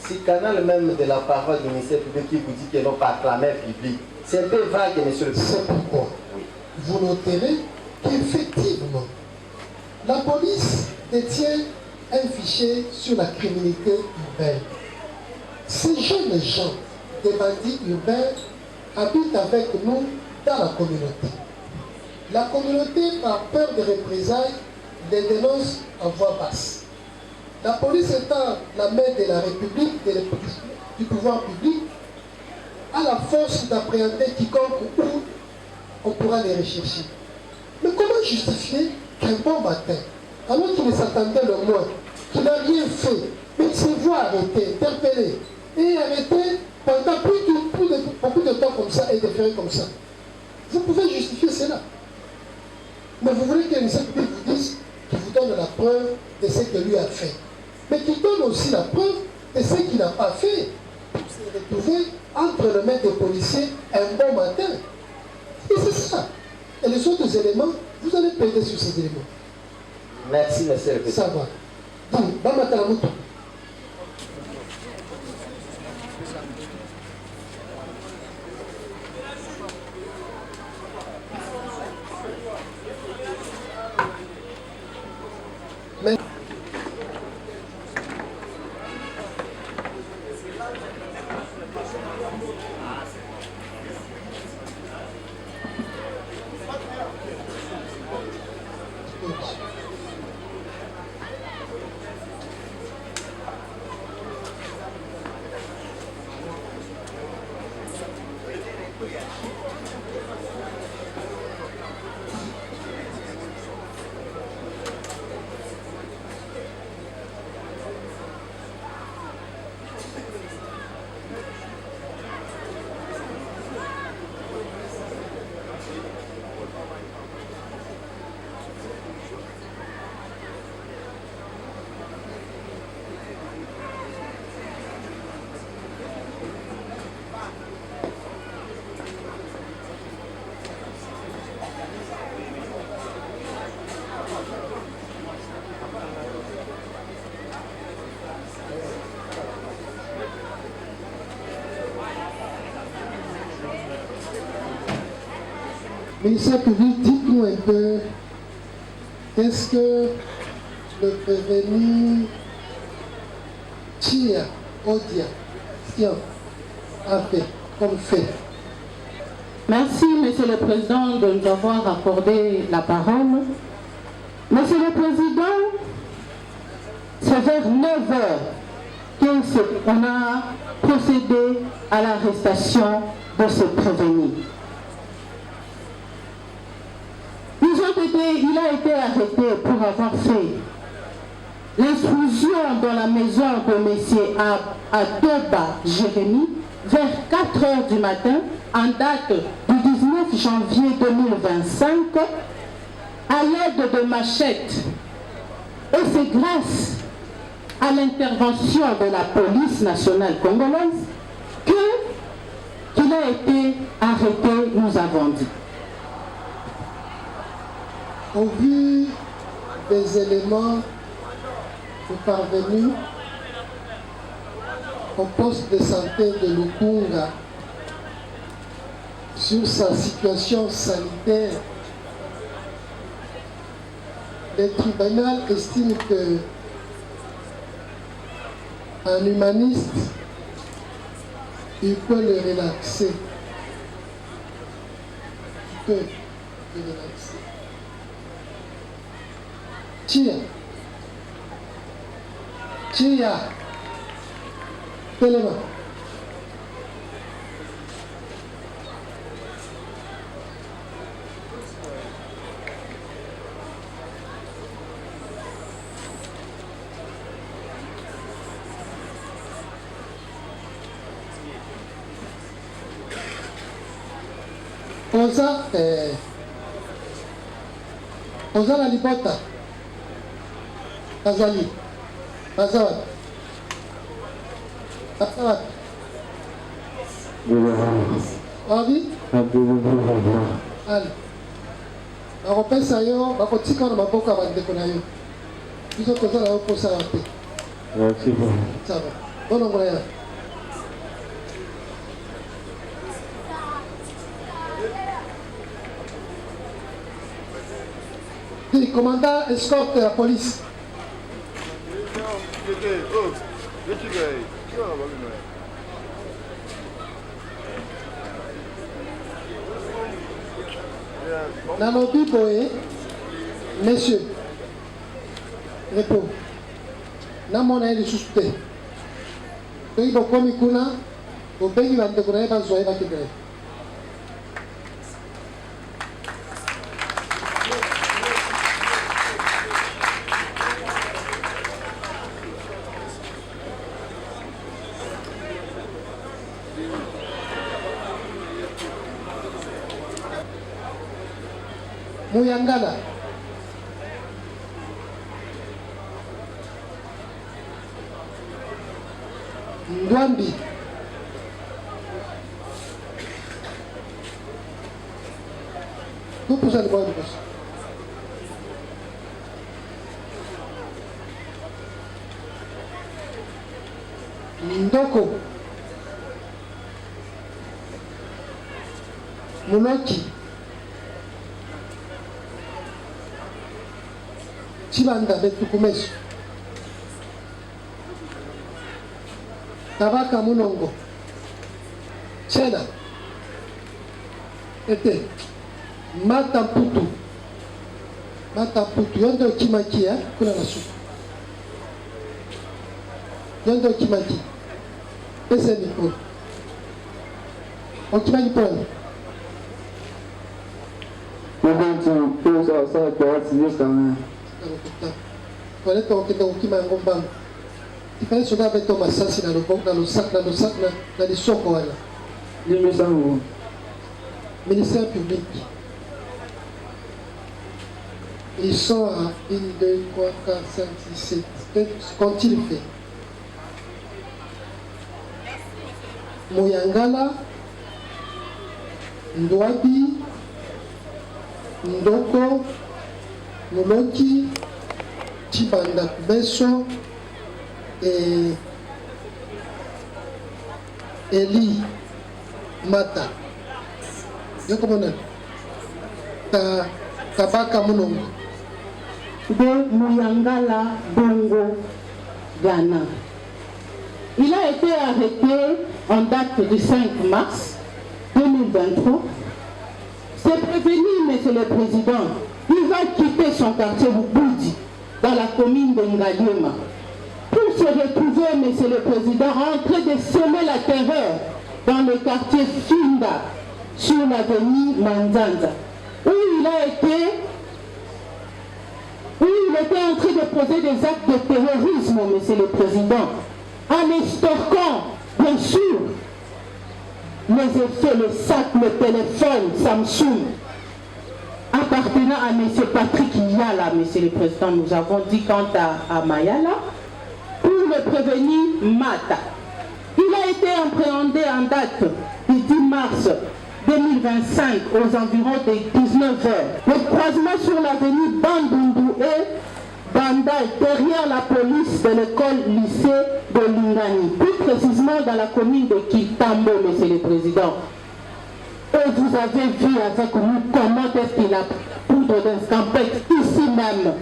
Si canal même de la parole du ministère public qui vous dit que non par clameur public, c'est un peu vague, Monsieur le Président. C'est pourquoi vous noterez qu'effectivement, la police détient un fichier sur la criminalité urbaine. Ces jeunes gens, des bandits urbains, habitent avec nous dans la communauté. La communauté, par peur de représailles, les dénonce à voix basse. La police étant la main de la République, du pouvoir public, a la force d'appréhender quiconque où on pourra les rechercher. Mais comment justifier qu'un bon matin, alors qu'il ne s'attendait le moins, qu'il n'a rien fait, mais il se voit arrêté, interpellé, et arrêté pendant beaucoup de temps comme ça et déféré comme ça? Vous pouvez justifier cela? Mais vous voulez que le ministère public vous dise qu'il vous donne la preuve de ce que lui a fait. Mais qu'il donne aussi la preuve de ce qu'il n'a pas fait. Pour se retrouver entre les mains des policiers un bon matin. Et c'est ça. Et les autres éléments, vous allez plaider sur ces éléments. Merci, monsieur le président. Ça va. Donc, Bamatalamuto. Ministère public, dites-nous un peu, qu'est-ce que le prévenu Chia Odia a fait comme fait? Merci, Monsieur le Président, de nous avoir accordé la parole. Monsieur le Président, c'est vers 9 heures qu'on a procédé à l'arrestation de ce prévenu. Il a été arrêté pour avoir fait l'intrusion dans la maison de M. Adoba Jérémy vers 4 heures du matin, en date du 19 janvier 2025, à l'aide de machettes. Et c'est grâce à l'intervention de la police nationale congolaise qu'il a été arrêté, nous avons dit. Au vu des éléments parvenus au poste de santé de Lukunga sur sa situation sanitaire, le tribunal estime que un humaniste, il peut le relaxer. Il peut le relaxer. Chia, Téléma. Oza la libota. Azali. Azawat. Azawat. Abi? Ali. Bakopesa yo, bakotika na maboko ya bandeko na yo. Biso tozala yo posa ya te. Merci. Ça va. Bonongola ya. Dis, commandant escorte la police. Nalobi boye, messieurs, repos. Namona eli suspect. Toyi bokomi kuna, bobengi bandeko na ye bazwa ye bakende ye. Muyangala. Ndwambi. Vous posez le bon de poste. Ndoko. Munoki. Chibanda Betukumesu. Tabaka Munongo. Chena. Ete. Mata Putu. Mata Putu. Yondo Kimaki, kuna na suku. Yondo Kimaki. Pese miko. Okimaki pole. Mwanangu, kwa sawa kwa watu sana. Kwa leo ukenda ukima ngomba. Tifanye soda beto masasi na lobok na losak na lisoko wala. Limi sangu. Ministère public. Ils sont à 1, 2, 3, 4, 5, 6, 7. Qu'ont-ils fait? Moyangala, Ndwabi, Ndoko, Muloki, Chibanda Beso et Eli Mata. Yo comment Tabaka Munongo. De Moyangala Bongo Ghana. Il a été arrêté en date du 5 mars 2023. C'est prévenu, Monsieur le Président, il va quitter son quartier Boudi, dans la commune de Ngaliema, pour se retrouver, Monsieur le Président, en train de semer la terreur dans le quartier Finda, sur l'avenue Manzanza, où il était en train de poser des actes de terrorisme, Monsieur le Président, en extorquant, bien sûr, les effets, le sac, le téléphone, Samsung, appartenant à M. Patrick Yala, Monsieur le Président. Nous avons dit quant à Mayala, pour le prévenir Mata. Il a été appréhendé en date du 10 mars 2025 aux environs des 19h. Le croisement sur l'avenue Bandundu et Bandai, derrière la police de l'école lycée de Lingani, plus précisément dans la commune de Kitambo, Monsieur le Président. Et vous avez vu avec nous comment est-ce qu'il a poudre d'escampette ici même.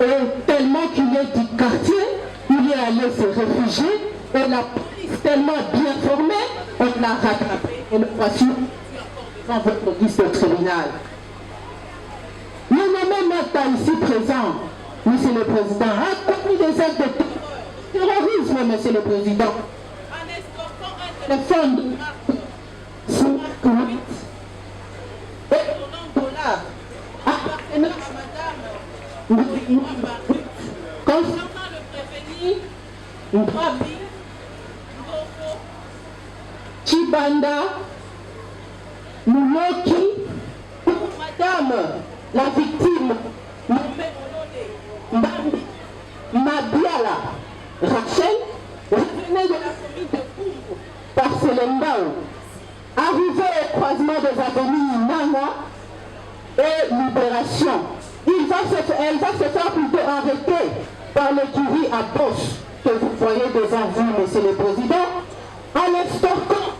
Et tellement qu'il est du quartier, il est allé se réfugier et la police tellement bien formée, on l'a rattrapé et le voici devant votre liste criminelle. Le nommé Mata ici présent, Monsieur le Président, a commis des actes de terrorisme, Monsieur le Président, en escortant un téléphone de Smart 8 et $1 appartenant à Madame Mwamba. Concernant le prévenu, Mbabi, Ndoko, Chibanda, Muloki, pour Madame la victime, Mbambi, Mabiala, Rachel, revenait de la commune de Kumbu, par Selembao, arrivé au croisement des avenues Nanga et Libération. Elle va se faire plutôt arrêter par l'écurie à Bosch, que vous voyez devant vous, Monsieur le Président, en extorquant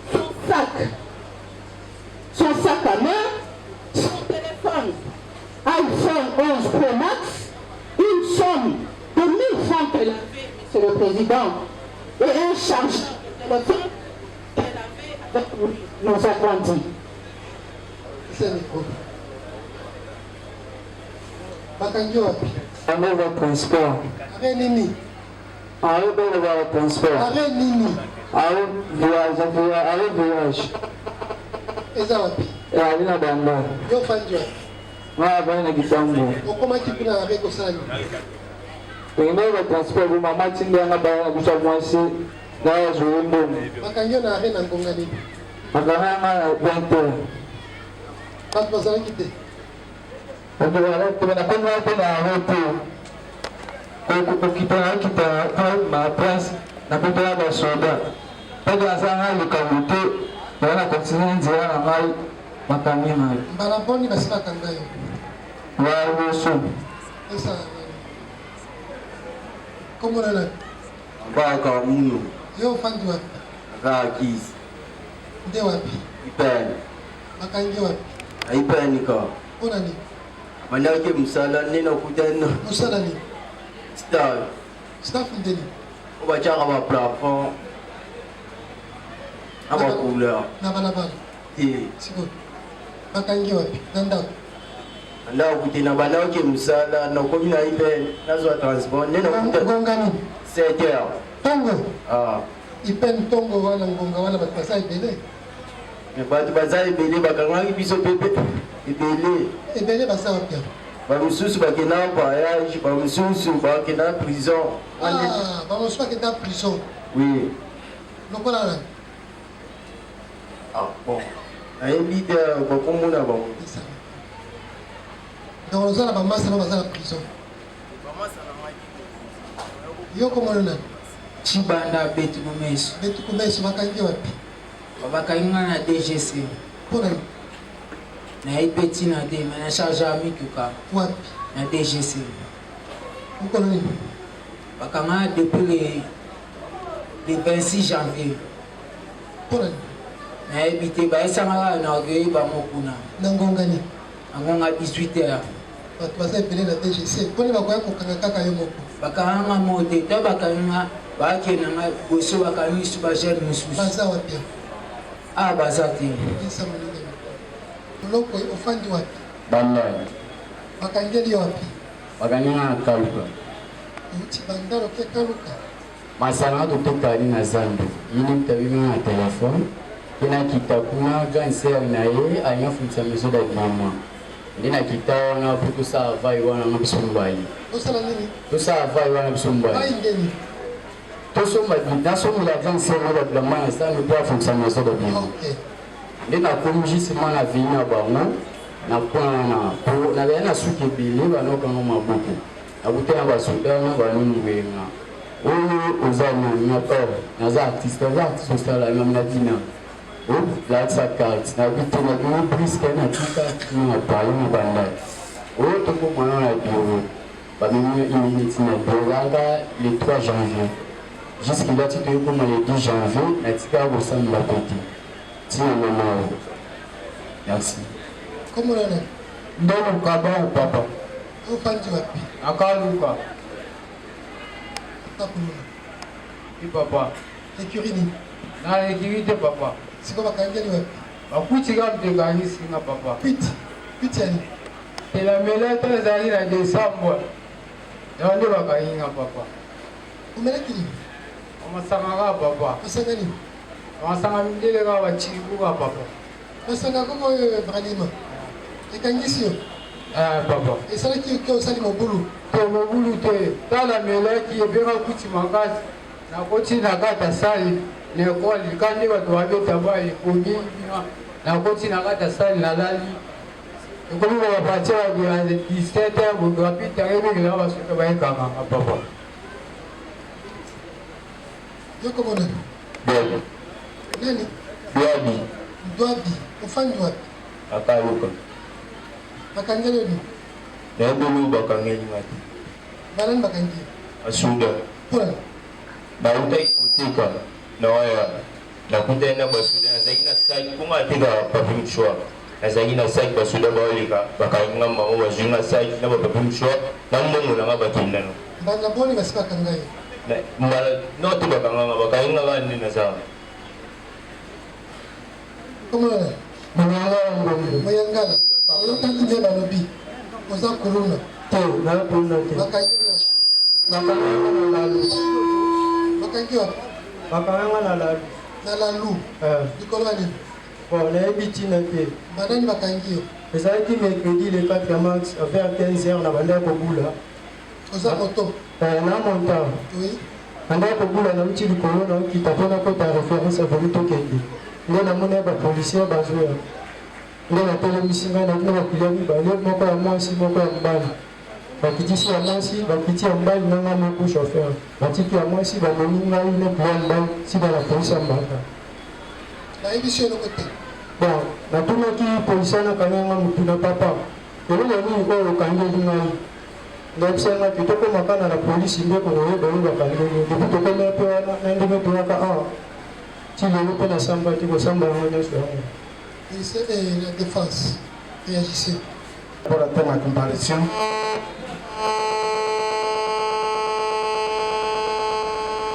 son sac à main, son téléphone iPhone 11 Pro Max, une somme de 1000 francs qu'elle avait, Monsieur le Président, et un chargeur de téléphone qu'elle avait avec lui, nous avons dit. C'est le micro. Bakangi wapi? Avec le transport. Avec nini? Avec le transport. Avec nini? Avec voyage. Eza wapi? Et avec la banda. Yo fandi wapi? Moi, ben na Kitambo. Okomaki kuna avec osani. Pengine le transport bu mama tinde nga ba ku savasi na zuwembo. Bakangi na avec na ngonga nini? Makana nga 20. Bato bazalaki te. On doit aller pour la première fois à la route. On quitte ma place. na biso ya basoda peke aza ngai likambo te oya na kontinue nzela na ngai makangi ngai mbala mponi basilaka ngai wayoso esa komona nani Baka muno. yo ofandi wapi Aka kisi. nde wapi Ipeni. bakangi wapi Aipeni ka. mpona nini Manake msala nina kutena. mosala nini Star. staff ndeni Obachaka ba plafond. Aba couleur. na balabala siko bakangi wapi na ndako Andao kutena banake msala na komi na ipeni. Nazo transport nina kutena. ngongani 7 heures. tongo Ipeni tongo wana ngonga wana bato baza ebele bato baza ebele bakangaki biso pepe ebele baza wapi bamosusu bakenda voyage bamosusu bakenda prison bamosusu bakenda prison oui lokola nani bon nayebi te bakomona bango donc oza na bamasa no baza na prison yo komona nani Chibanda Betukumeso. Betukumeso bakangi wapi? Bakangi na DGC. Pona na ipeti na de na charge à mituka. Wapi? Na DGC. Uko nini? Bakanga depuis le 26 janvier. Pona na ebite ba esanga na ogeyi ba mokuna. Na ngongani. Ngonga 18h. Bato baza epele na DGC. Pona bakoya kokanga kaka yo moko. Bakanga mote to bakanga baki na nga boso bakanga su ba jeune mususu. Baza wapi? Baza te. Isa mwenye. Loko ofandi wapi? Bandai. Bakangeli wapi? Bakanga kaluka. Uti bandaro ke kaluka. Masana to tokali na Zambia. Yini tabima na telefone. Ina kitakuna cancer na ye anya funza meso da mama. Ndina kita na puku sa vai wana na bisumbai. Osala nini? To sa vai wana bisumbai. Vai ndeni. To soma na soma la cancer na da mama sa no pa funza meso da mama. Okay. Ndina komjisi mana vina bango na kwana ko na bena suke bile bano kanga mabuku. Abutena basudana banu ngwenga. Oyo ozana nyapa na za artiste sala na mnadina. La carte na bitona de brisque na tika na palo na banda o to ko mwana na bureau ba mimi immunity na bolanga le 3 janvier jusqu'à là tu te comme le 10 janvier na tika au sein de la côté tina mama merci comment on est ndolo kaba papa au fanti wapi akaluka takuluna papa écurie na écurie papa siko bakangeli wapi bakuti kamtekani singa papa piti yani elamelete ezali na décembre yango nde bakayinga papa omelaki nini omasangaka papa masanga nini omasanga mindele kaka bacikuka papa masanga koko oyo vralima ekangisi yo papa esalaki ke osali mobulu to mobulu te tala melaki ebeka kuti makasi nakoti na kata sali l'école kandi bato babeta bali kogi nakoti na kata sali nalali ekomi babapatie babia 17 boto bapitanga ebekela basoka bayekanganga papa yokomona Biabi. nani Biabi. Dwabi ofandi wapi Akaluka. bakangeli oni Nabulu bakangeli ngati. banani bakangeli Asuda. pona Na utai kutika na waya na kutenda basuda na zaina sai kuma tika papim shwa na zaina sai basuda bawalika bakainga mawo wajinga sai na papim shwa na mungu na ngabakinda no banga boni basika kangai na mala no to bakanga bakainga ngani na za komona mayangala olotaki nde balobi oza kuluna te na kuluna te bakangeli wapi bakanga na lalu bakangi wapi bakanga na lalu na lalu likolo ya nini bon nayebi ntina te banani bakangi yo ezalaki mercredi le 4 mars vers 15h na banda kobula oza moto na monta banda kobula nauti likolo naokita mpona kota référence aveni tokende nde namoni ya bapolisier bazoya nde natelemisi ngai nakina bakulia mibale moko ya mwasi moko ya mobali bakitisi ya mwasi bakiti ya mobali nanga moko chauffeur batiki ya mwasi bamoni ngai ne plia mobali sika na polisi ya mbaka nayebi so eloko te bon natunaki polisi anakanganga motu na papa eloko nini oyo okangeli ngai ndayebisanga te tokomaka na polisi ndeko naoyeba oyo bakangeli depi tokomi mpe wana na ndenge toyaka awa ti lelo mpe nasamba te kosamba yango nyonso yango la défense réagissez. Pour attendre ma comparution,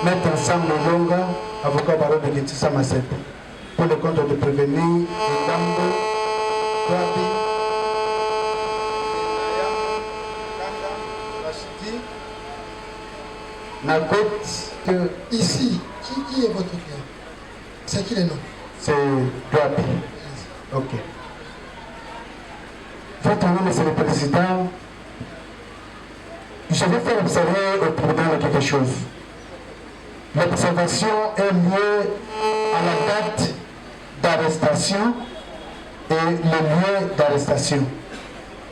Maître Ensemble Longa, avocat barreau de Getissa Masset, pour le compte de prévenir Ndambo, Kwabi, Rachidi, Nagot, ici, qui est votre client? C'est qui le nom? C'est Kwabi. Ok. Votre nom, Monsieur le Président, je vais faire observer au tribunal quelque chose. L'observation est liée à la date d'arrestation et le lieu d'arrestation.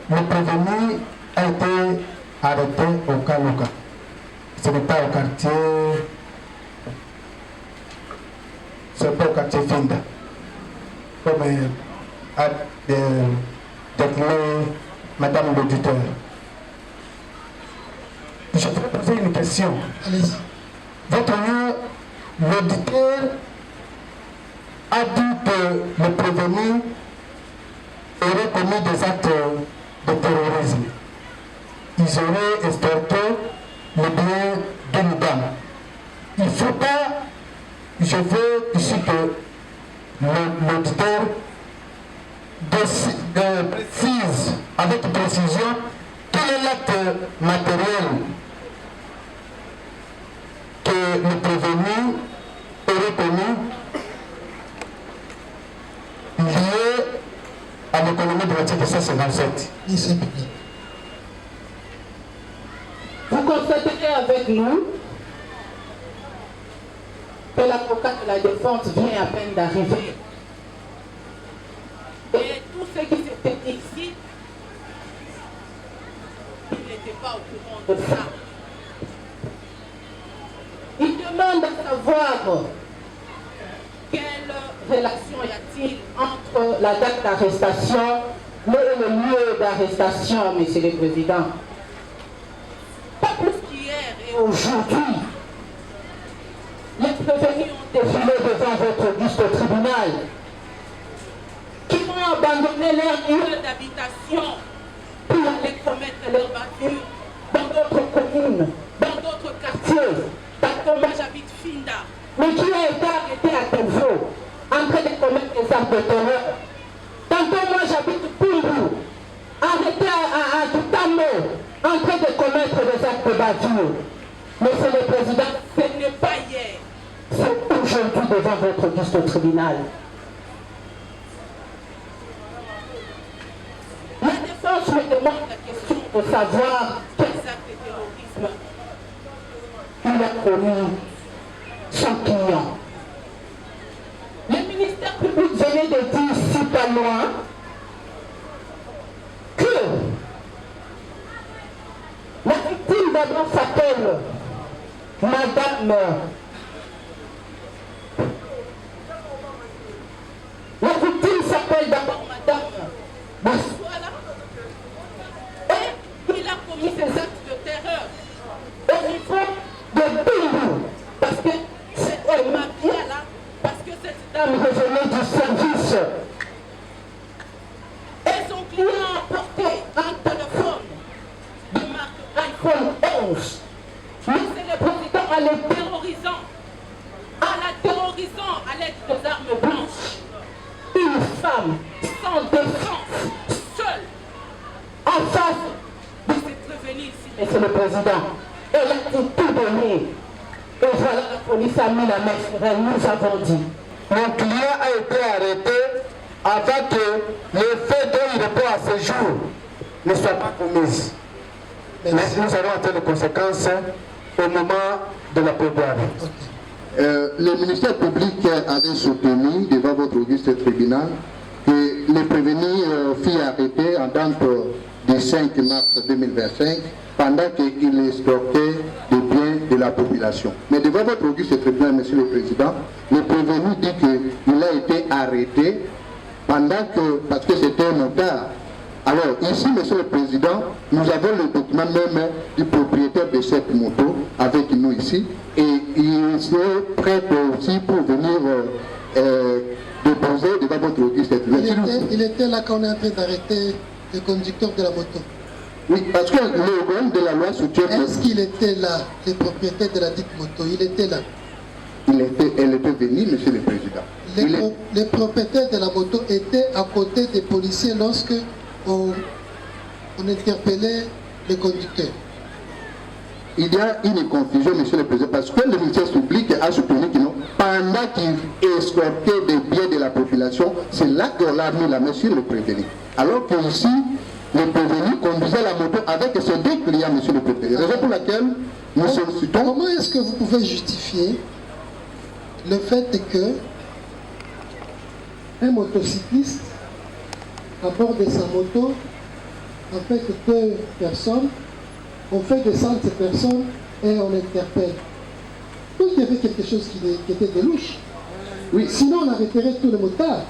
Le prévenu a été arrêté au Kaluka. Ce n'est pas au quartier. Ce n'est pas au quartier Finda. Comme a déclaré Madame l'auditeur. Je vais poser une question. Allez-y. Votre honneur, l'auditeur a dit que le prévenu aurait commis des actes de terrorisme. Ils auraient extorqué le bien d'une dame. Il ne faut pas, je veux ici que l'auditeur précise avec précision quel est l'acte matériel que le prévenu aurait commis lié à l'économie de l'article 157. Vous constaterez avec nous que l'avocat de la défense vient à peine d'arriver. Et tout ce qui s'était dit ici, il n'était pas au courant de ça. Il demande à savoir quelle relation y a-t-il entre la date d'arrestation et le lieu d'arrestation, Monsieur le Président. Pas plus qu'hier et aujourd'hui, les prévenus ont défilé devant votre auguste tribunal, qui ont abandonné leur lieu d'habitation pour aller commettre leur bavure dans d'autres communes, dans d'autres quartiers. Tantôt moi j'habite Finda, mais qui a été arrêté à Tenfo, en train de commettre des actes de terreur. Tantôt moi j'habite Pumbu, arrêté à Tutamo, en train de commettre des actes de bavure. Monsieur le Président, ce n'est pas hier, c'est aujourd'hui devant votre auguste tribunal. La défense me demande la question de savoir quels actes de terrorisme il a commis son client. Le ministère public venait de dire ici pas loin que la victime d'abord s'appelle Madame. La victime s'appelle d'abord Madame Bassoala. Et il a commis ces actes de terreur au niveau de Bimbu. Parce que c'est ma bien là, parce que cette dame revenait du service. Et son client a porté un téléphone de marque iPhone 11. Mais c'est le président en les terrorisant, à l'aide des armes blanches. Une femme sans défense, seule, en face de cette prévenue ici, Monsieur le Président. Elle a dit tout donné. Et voilà, la police a mis la main sur elle, nous avons dit. Mon client a été arrêté avant que les faits dont il répond à ce jour ne soient pas commis. Mais nous allons attendre les conséquences au moment de la plaidoirie. Le ministère public avait soutenu devant votre auguste tribunal que les prévenus furent arrêtés en date du du 5 mars 2025 pendant qu'il escroquait des biens de la population. Mais devant votre auguste tribunal, Monsieur le Président, le prévenu dit qu'il a été arrêté pendant que, parce que c'était un motard. Alors ici, Monsieur le Président, nous avons le document même du propriétaire de cette moto avec nous ici, et il est prêt aussi pour venir déposer devant votre auguste tribunal. Il était là quand on est en train d'arrêter le conducteur de la moto. Oui, parce que le problème de la loi soutient... Est-ce qu'il était là, le propriétaire de la dite moto? Il était là. Elle était venue, Monsieur le Président. Les propriétaires de la moto étaient à côté des policiers lorsque on interpellait le conducteur. Il y a une confusion, Monsieur le Président, parce que le ministère public a soutenu que non, pendant qu'il escortait des biens de la population, c'est là qu'on a mis la main sur le prévenu. Alors que ici, le prévenu conduisait la moto avec ses deux clients, Monsieur le Président. Raison pour laquelle nous sollicitons... Comment est-ce que vous pouvez justifier le fait que un motocycliste à bord de sa moto, avec deux personnes, on fait descendre ces personnes et on interpelle? Donc il y avait quelque chose qui était de louche. Oui. Sinon on arrêterait tous les motards.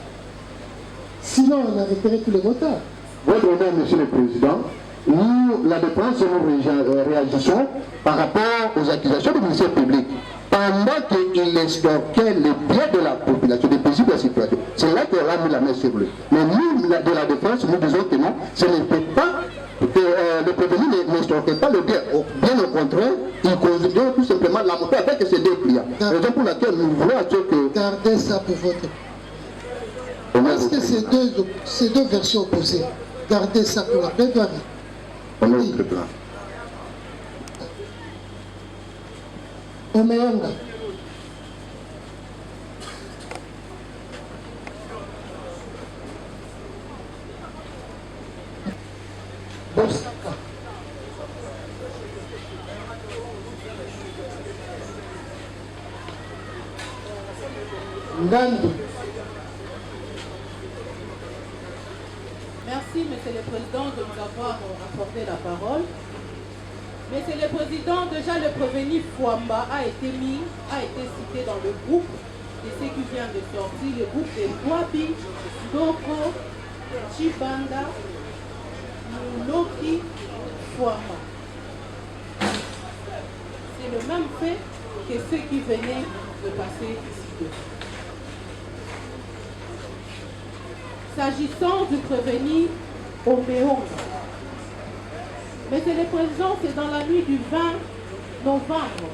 Votre honneur, Monsieur le Président, nous, la défense, nous réagissons par rapport aux accusations du ministère public. Pendant qu'il escroquait les biens de la population, des possibles situations, c'est là qu'on a mis la main sur lui. Mais nous, de la défense, nous disons que non, ce n'est pas que le prévenu n'escroquait pas le bien. Bien au contraire, il conduisait tout simplement la moto avec ses deux clients. Raison pour laquelle nous voulons assurer que... Gardez ça pour votre... Parce que ces deux versions opposées, gardez ça pour la plaidoirie. Oui. Omeonga. Bosaka. Ngandu. Merci, Monsieur le Président, de nous avoir accordé la parole. Monsieur le Président, déjà le prévenu Fouamba a été cité dans le groupe de ceux qui viennent de sortir, le groupe de Wabi, Doko, Chibanda, Mouloki, Fouamba. C'est le même fait que ceux qui venaient de passer ici. S'agissant du prévenu Omeonga, Monsieur le Président, c'est dans la nuit du 20 novembre,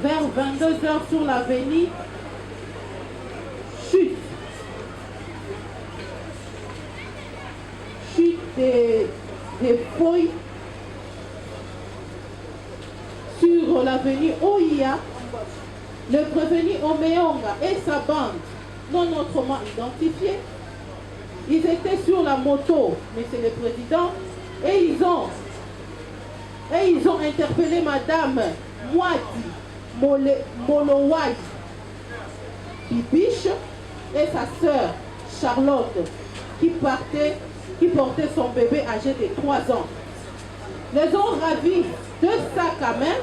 vers 22h sur l'avenue chute des feuilles sur l'avenue Oia. Le prévenu Omeonga et sa bande, non autrement identifiés, ils étaient sur la moto, Monsieur le Président, et ils ont interpellé Madame Mwadi Molowai Bibiche et sa sœur Charlotte qui portait son bébé âgé de 3 ans. Les ont ravi 2 sacs à main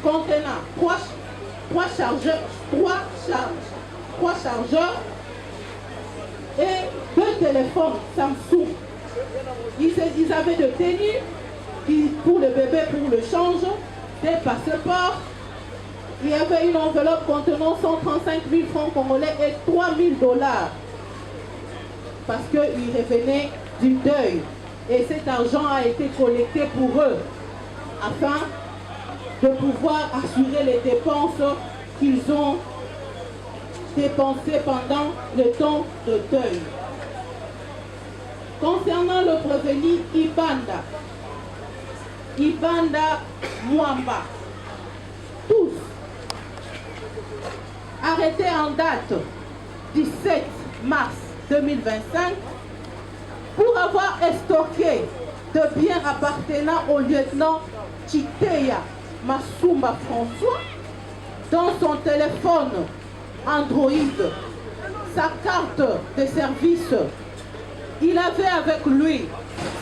contenant 3 chargeurs et 2 téléphones Samsung. Ils avaient de tenues pour le bébé, pour le change, des passeports. Il y avait une enveloppe contenant 135 000 francs congolais et 3 000 $. Parce qu'ils revenaient du deuil. Et cet argent a été collecté pour eux, afin de pouvoir assurer les dépenses qu'ils ont dépensées pendant le temps de deuil. Concernant le prévenu Ibanda Mwamba, tous arrêtés en date du 7 mars 2025 pour avoir stocké de biens appartenant au lieutenant Chiteya Masumba François dans son téléphone Android, sa carte de service. Il avait avec lui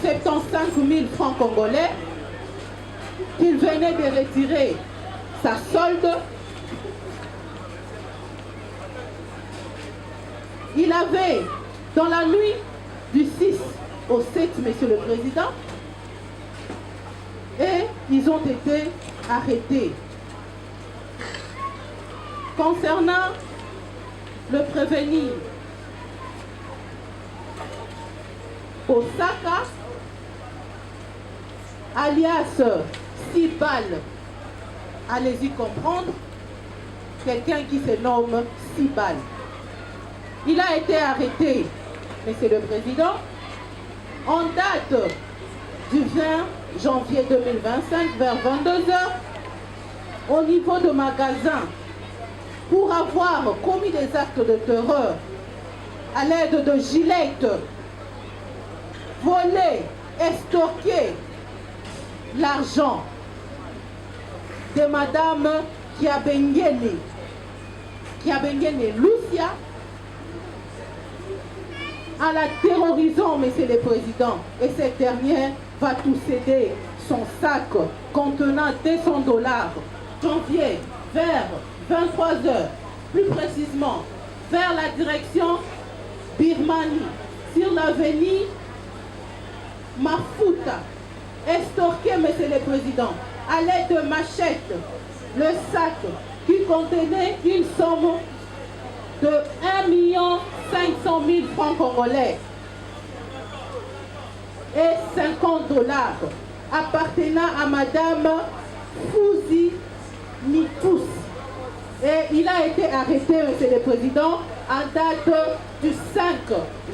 75 000 francs congolais qu'il venait de retirer sa solde. Il avait, dans la nuit du 6 au 7, Monsieur le Président, et ils ont été arrêtés. Concernant le prévenu Osaka, alias Sibal, allez-y comprendre, quelqu'un qui se nomme Sibal. Il a été arrêté, Monsieur le Président, en date du 20 janvier 2025 vers 22h au niveau de magasin pour avoir commis des actes de terreur à l'aide de gilettes, volé, estorqué l'argent de Madame Kiabengene Lucia, en la terrorisant, Monsieur le Président, et cette dernière va tout céder son sac contenant $200, janvier, vers 23h, plus précisément, vers la direction Birmanie, sur l'avenue Mafuta, estorqué, Monsieur le Président, à l'aide de machettes, le sac qui contenait une somme de 1 500 000 francs congolais et $50 appartenant à Madame Fouzi Mitous. Et il a été arrêté, Monsieur le Président, en date du 5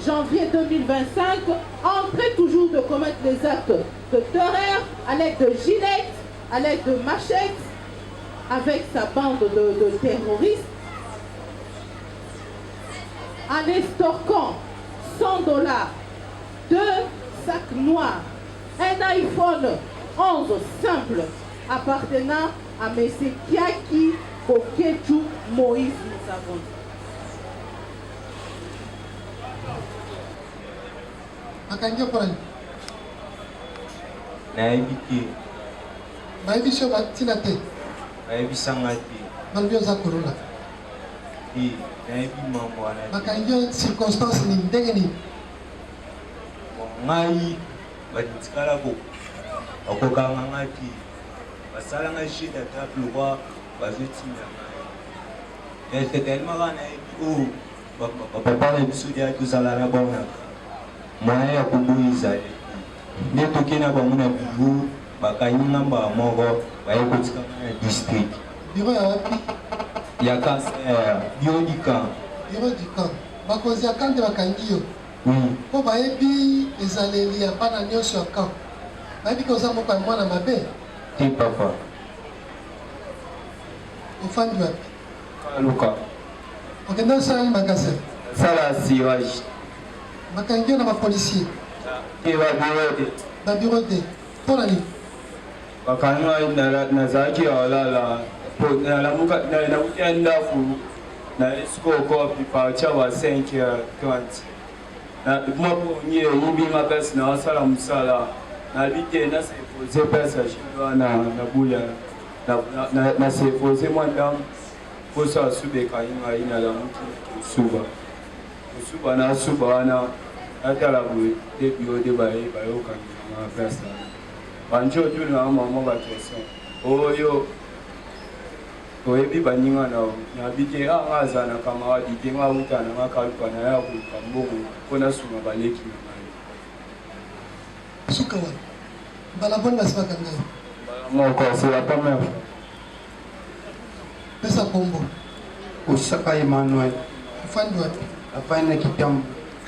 janvier 2025, entré toujours de commettre des actes de terreur à l'aide de gilettes, à l'aide de machettes, avec sa bande de terroristes, en estorquant $100, 2 sacs noirs, un iPhone 11 simple appartenant à M. Kiaki Okechu Moïse Moussavon. Makangi Okorani. Naibiki. Maibisho Batinate. Naibisangati. Malbio za corona. Makangi circonstance ni ndenge ni. Ngai batikala ko. Okokanga ngati. Basala nga shida tapu kwa bazotinga ngai. C'est tellement grand papa le sudia tout ça la bona. Moya ya kubuiza. Nde tokena bamuna bivu bakanyinga mba moko bayekotika na district. Biro ya wapi? Ya cancer, biro du camp. Biro du camp. Bakozi ya camp de bakangi yo. Oui. Po bayebi ezaleli ya bana nyonso ya camp. Bayebi koza moko ya mwana mabe. Ti papa. Ofandi wapi? Luka. Okenda osala makase. Sala sirage. Bakangi yo na bapolisier. Ti babirode. Babirode. Pona ni? Bakanywa nazaki olala. Na muka na ukenda fu na isko kopi pa chawa 5h20. Na mwapo nye yimbi makasi na wasala musala. Na bite na sefoze pesa shindwa na buya. Na sefoze mwandam kosa sube kayinga ina la mtu suba. Suba na suba na atala bu debio de bae bayoka na pesa. Banjo tu na mama ba kesa. Oyo oyebi baninga na bite ngazana kama wadite ngawutana ngakaluka na ya kukambogo kona suma baleki na mai. Sukawa. Balabon basibaka ngai. Moko c'est la première fois. Pesa kombo. Osaka Emmanuel. Ufandi wapi? Afanya kitambo.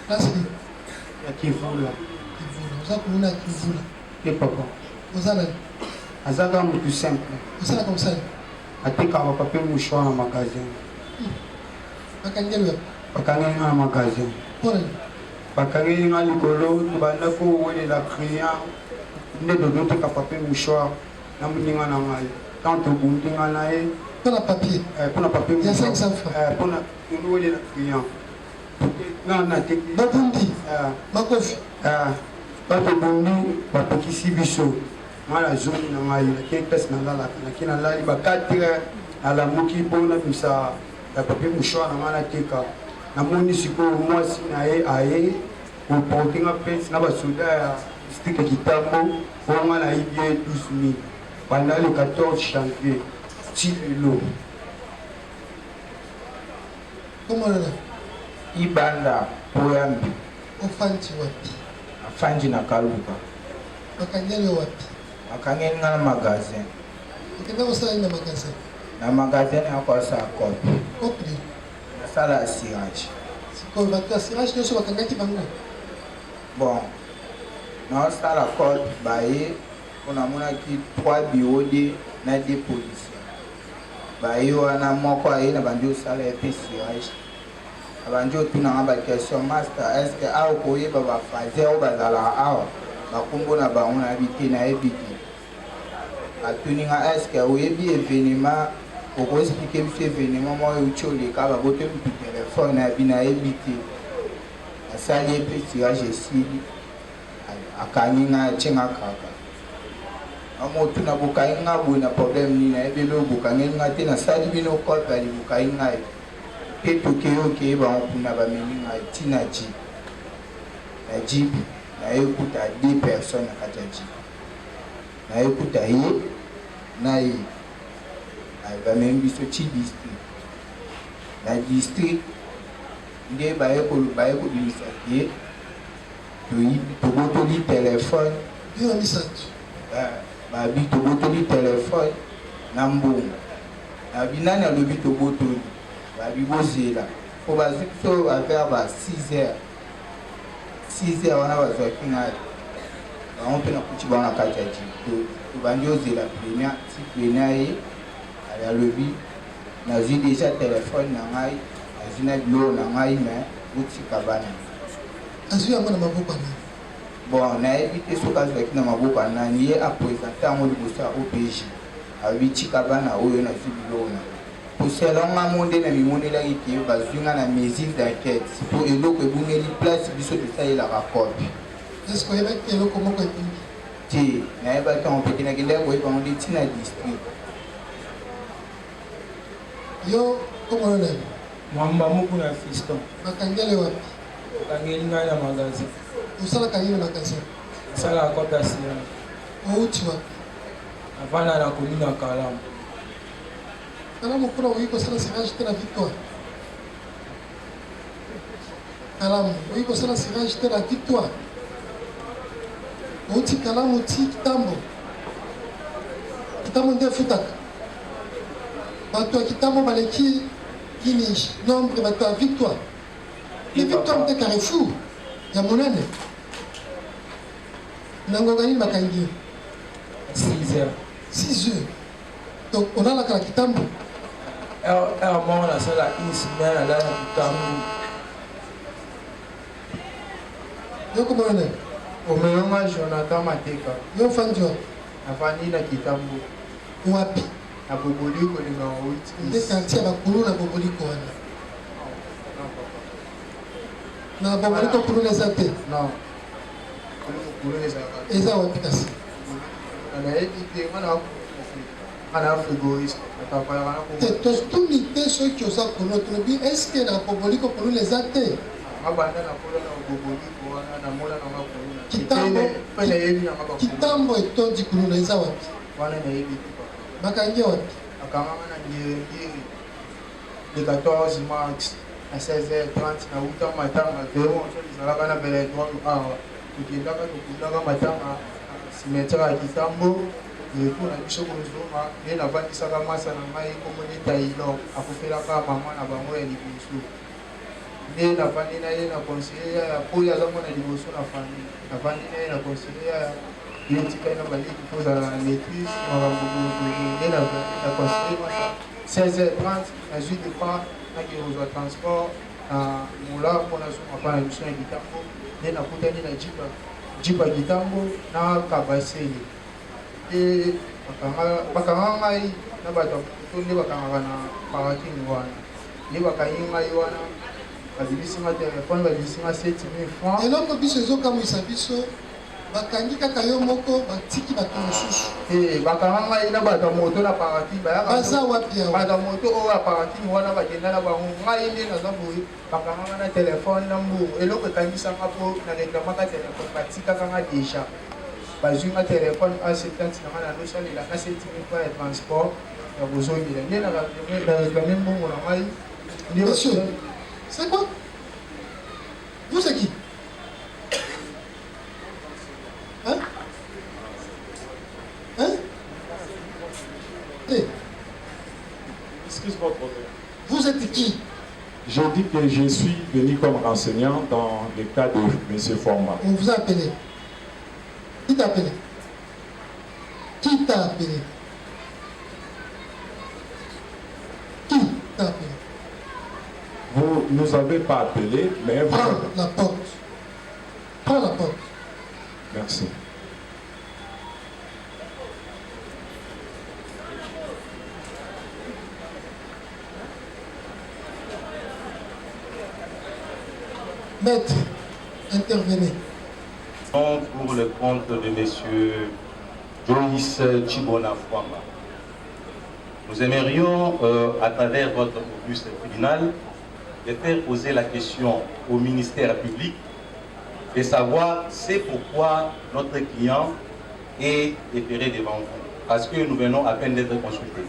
Nasli. Ya Kivula. Kivula. Uza kuna Kivula. Et papa. Ozala. Azaka mtu simple. Ozala comme ça. Atika pape mouchoir na magasin. Bakangeli wapi? Bakangeli na magasin. Pona. Bakangeli na likolo banda ko wele la client. Nde dodo tika pape mouchoir na muninga na ngai. Tant to bundinga na e pona papier. Pona papier. Il y a 500 francs. Pona wele la client. Na teki. Babundi. Makofi. bato bondi bapekisi biso nga na zoni na ngai nake place nalalaka nake nalali ba 4 heures nalamuki mpona bisa ya papier mouchoir na nga nateka namoni sikoyo mwasi na ye aye oporte nga place na basoda ya district Kitambo oyo nga nayibi ye 12 000 pendant le 14 janvier ti lelo. Comment là? Ibanda Poyambi. Ofanji wapi? Afanji na Kaluka. Makanyele wapi? Makanyele na magazin. Ukenda kusala na magazin? Na magazin yako sa kopi. Kopi? Na sala assurance. Siko batu assurance nyoso bakangaki bango? Bon. Na sala kopi baye kuna ki 3 biode na 2 policiers. Baye wana moko aye na bandio sala assurance. Abanjo tuna ngaba question master est-ce que a okoye baba fazer ou bazala awa bakumbo na bango na biti na ebiti atuninga est-ce que oyebi événement oko expliquer biso événement mo uchole ka ba bote mpi téléphone na bina ebiti asali epeti ya jesili akaninga chenga kaka amo tuna bukainga buna problème ni na ebelo bukangenga te na sali bino ko bali bukainga peto keo ke ba kuna ba meninga tina ji na jeep na ekuta 2 personnes kata jeep na ekuta ye na ye ba membi so chi district na district nde ba eko dimisa ke to boto li téléphone yo misatu ba bi to boto li téléphone na mbongo na binana lobi to boto babibozela fo bazikso affaire ba 6 heures wana bazwaki ngai bango mpe na kuti bango na kati ya jito tobandi ozela plenia ti plenia ye ali alobi nazwi deja telefone na ngai nazwi na biloko na ngai me botika bana azwi yango na maboko nani bon nayebi te soki azwaki na maboko nani ye apresente yango liboso ya OPJ alobi tika bana oyo nazwi biloko na pour cela on a monté na mimoni la qui bazunga na mesure d'enquête pour eloko ebungeli place biso de ça la rapport est-ce que yeba eloko moko ebungi ti na yeba ta on peut na kile ko yeba on dit na district yo comment on est mwamba moko na fiston makangele wapi makangeli ngai na magasin usala kangele magasin sala ko dasira outi wapi avana na komina Kalamu. Kalamu kuna wiko sana sirage tena victoire. Kalamu wiko sana sirage tena victoire. Uti Kalamu ti Kitambo. Kitambo ndio futaka. Batu ya Kitambo baleki finish nombre batu ya victoire. Les victoires de Carrefour ya monene. Nango gani makangi 6 heures. 6 heures. Donc on a la kala Kitambo. Elle m'a la seule une semaine à la Kitambo. Yo comment on est? Omeonga Jonathan Mateka. Yo fanjo. Afani na Kitambo. Wapi? Na Boboliko ni na 8. Nde quartier ba kulu na Boboliko wana. Na Boboliko kulu na zate. Non. Kulu na zate. Eza wapi kasi? Ana eti ngana ana frigoiste. Tout l'idée ce qui osa kono trobi est-ce que na Boboliko kulu les zate? Abanda na kulu na Boboliko wana na mola na makulu. Kitambo etondi kulu na eza wapi? Wana na yebi. Bakangi wapi? Akanga na ndiye le 14 mars à 16h30 na uta matanga vero nzala na bele droit awa tukindaka tukundaka matanga cimetière ya Kitambo yetu na biso kozoma ne na vandisaka masa na ngai komoni tailo akofelaka mama na bango ya liboso ne na vandi na ye na conseiller ya oyo azango na liboso na famille na vandi na ye na conseiller ya yetika na baliki kozala na maîtrise makambo ne na conseiller masa 16h30 nazwi depa naki kozwa transport na mola mpona zoma mpa na biso ya Kitambo nde nakutani na jipa Kitambo na kabasele e bakanga ngai na bato to nde bakangaka na parking wana nde bakangi ngai wana bazibisinga telefone bazibisinga 7000 francs eloko biso ezokamwisa biso bakangi kaka yo moko batiki bato mosusu bakanga ngai na bato moto na parati baza wapi awa bato moto oyo aparati wana bakenda na bango ngai nde naza boye bakanga na telefone na mbongo eloko ekangisanga mpo na reklamaka telefone batikaka nga deja bazwi nga telefone a70 nanga na nosalela na 7 000 francs ya transport ya kozongela nde na reklame mbongo na ngai monsieur c'est quoi vous c'est qui hein hein Excuse-moi, professeur. Vous êtes qui? Je dis que je suis venu comme enseignant dans le cas de M. Forma. On vous a appelé. Qui t'a appelé? Qui t'a appelé? Qui t'a appelé? Vous ne nous avez pas appelé, mais vous... Prends la porte. Prends la porte. Merci. Maître, intervenez. Pour le compte de M. Joyce Chibona Fwamba. Nous aimerions, à travers votre auguste tribunal, de faire poser la question au ministère public de savoir c'est pourquoi notre client est déféré devant vous. Parce que nous venons à peine d'être consultés.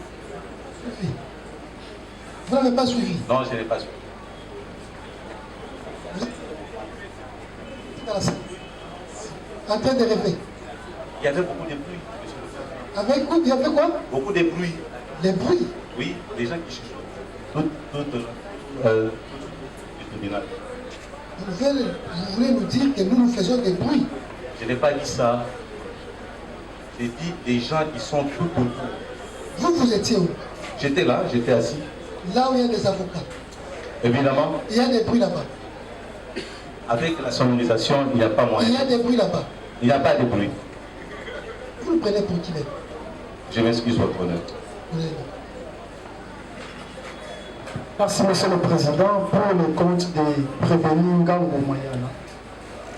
Vous n'avez pas suivi? Non, je n'ai pas suivi. En train de rêver. Il y avait beaucoup de bruit, monsieur le président. Avec vous, il y avait quoi? Beaucoup de bruit. Les bruits? Oui, des gens qui chuchotent. Du tribunal. Vous voulez nous dire que nous faisons des bruits? Je n'ai pas dit ça. J'ai dit des gens qui sont tout autour. Vous étiez où? J'étais là, j'étais assis. Là où il y a des avocats? Évidemment. Il y a des bruits là-bas? Avec la sonorisation, il n'y a pas moyen. Il y a des bruits là-bas? Il n'y a pas de bruit. Vous le prenez pour qui même? Je m'excuse, votre honneur. Merci, Monsieur le Président, pour le compte des prévenus Ngango Mayala.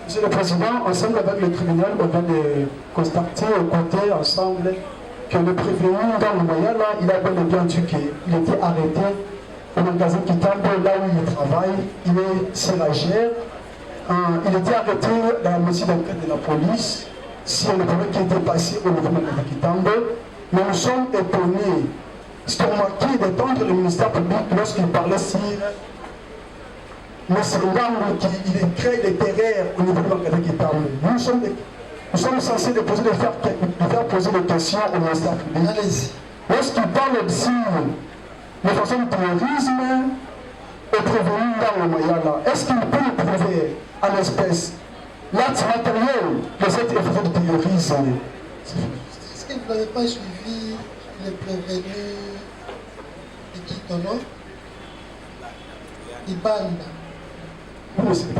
Monsieur le Président, ensemble avec le tribunal, on vient de constater au côté ensemble que le prévenu Ngango Mayala, il a bel et bien dit qu'il était arrêté au magasin Kitambo, là où il travaille. Il est serragère. Il était arrêté dans la mesure d'enquête de la police si on ne pouvait qu'il était passé au niveau de magasin Kitambo. Mais nous sommes étonnés. C'est remarqué d'étendre le ministère public lorsqu'il parlait sur M. Ngango qui crée des terreurs au niveau de magasin Kitambo. Nous sommes censés de faire poser des questions au ministère public. Allez-y. Lorsqu'il parle aussi de façon de terrorisme au prévenu Ngango Mayala, est-ce qu'il peut le prouver à l'espèce l'acte matériel de cette effet de terrorisme? Est-ce que vous n'avez pas suivi les prévenus de Kitono? Ibanda.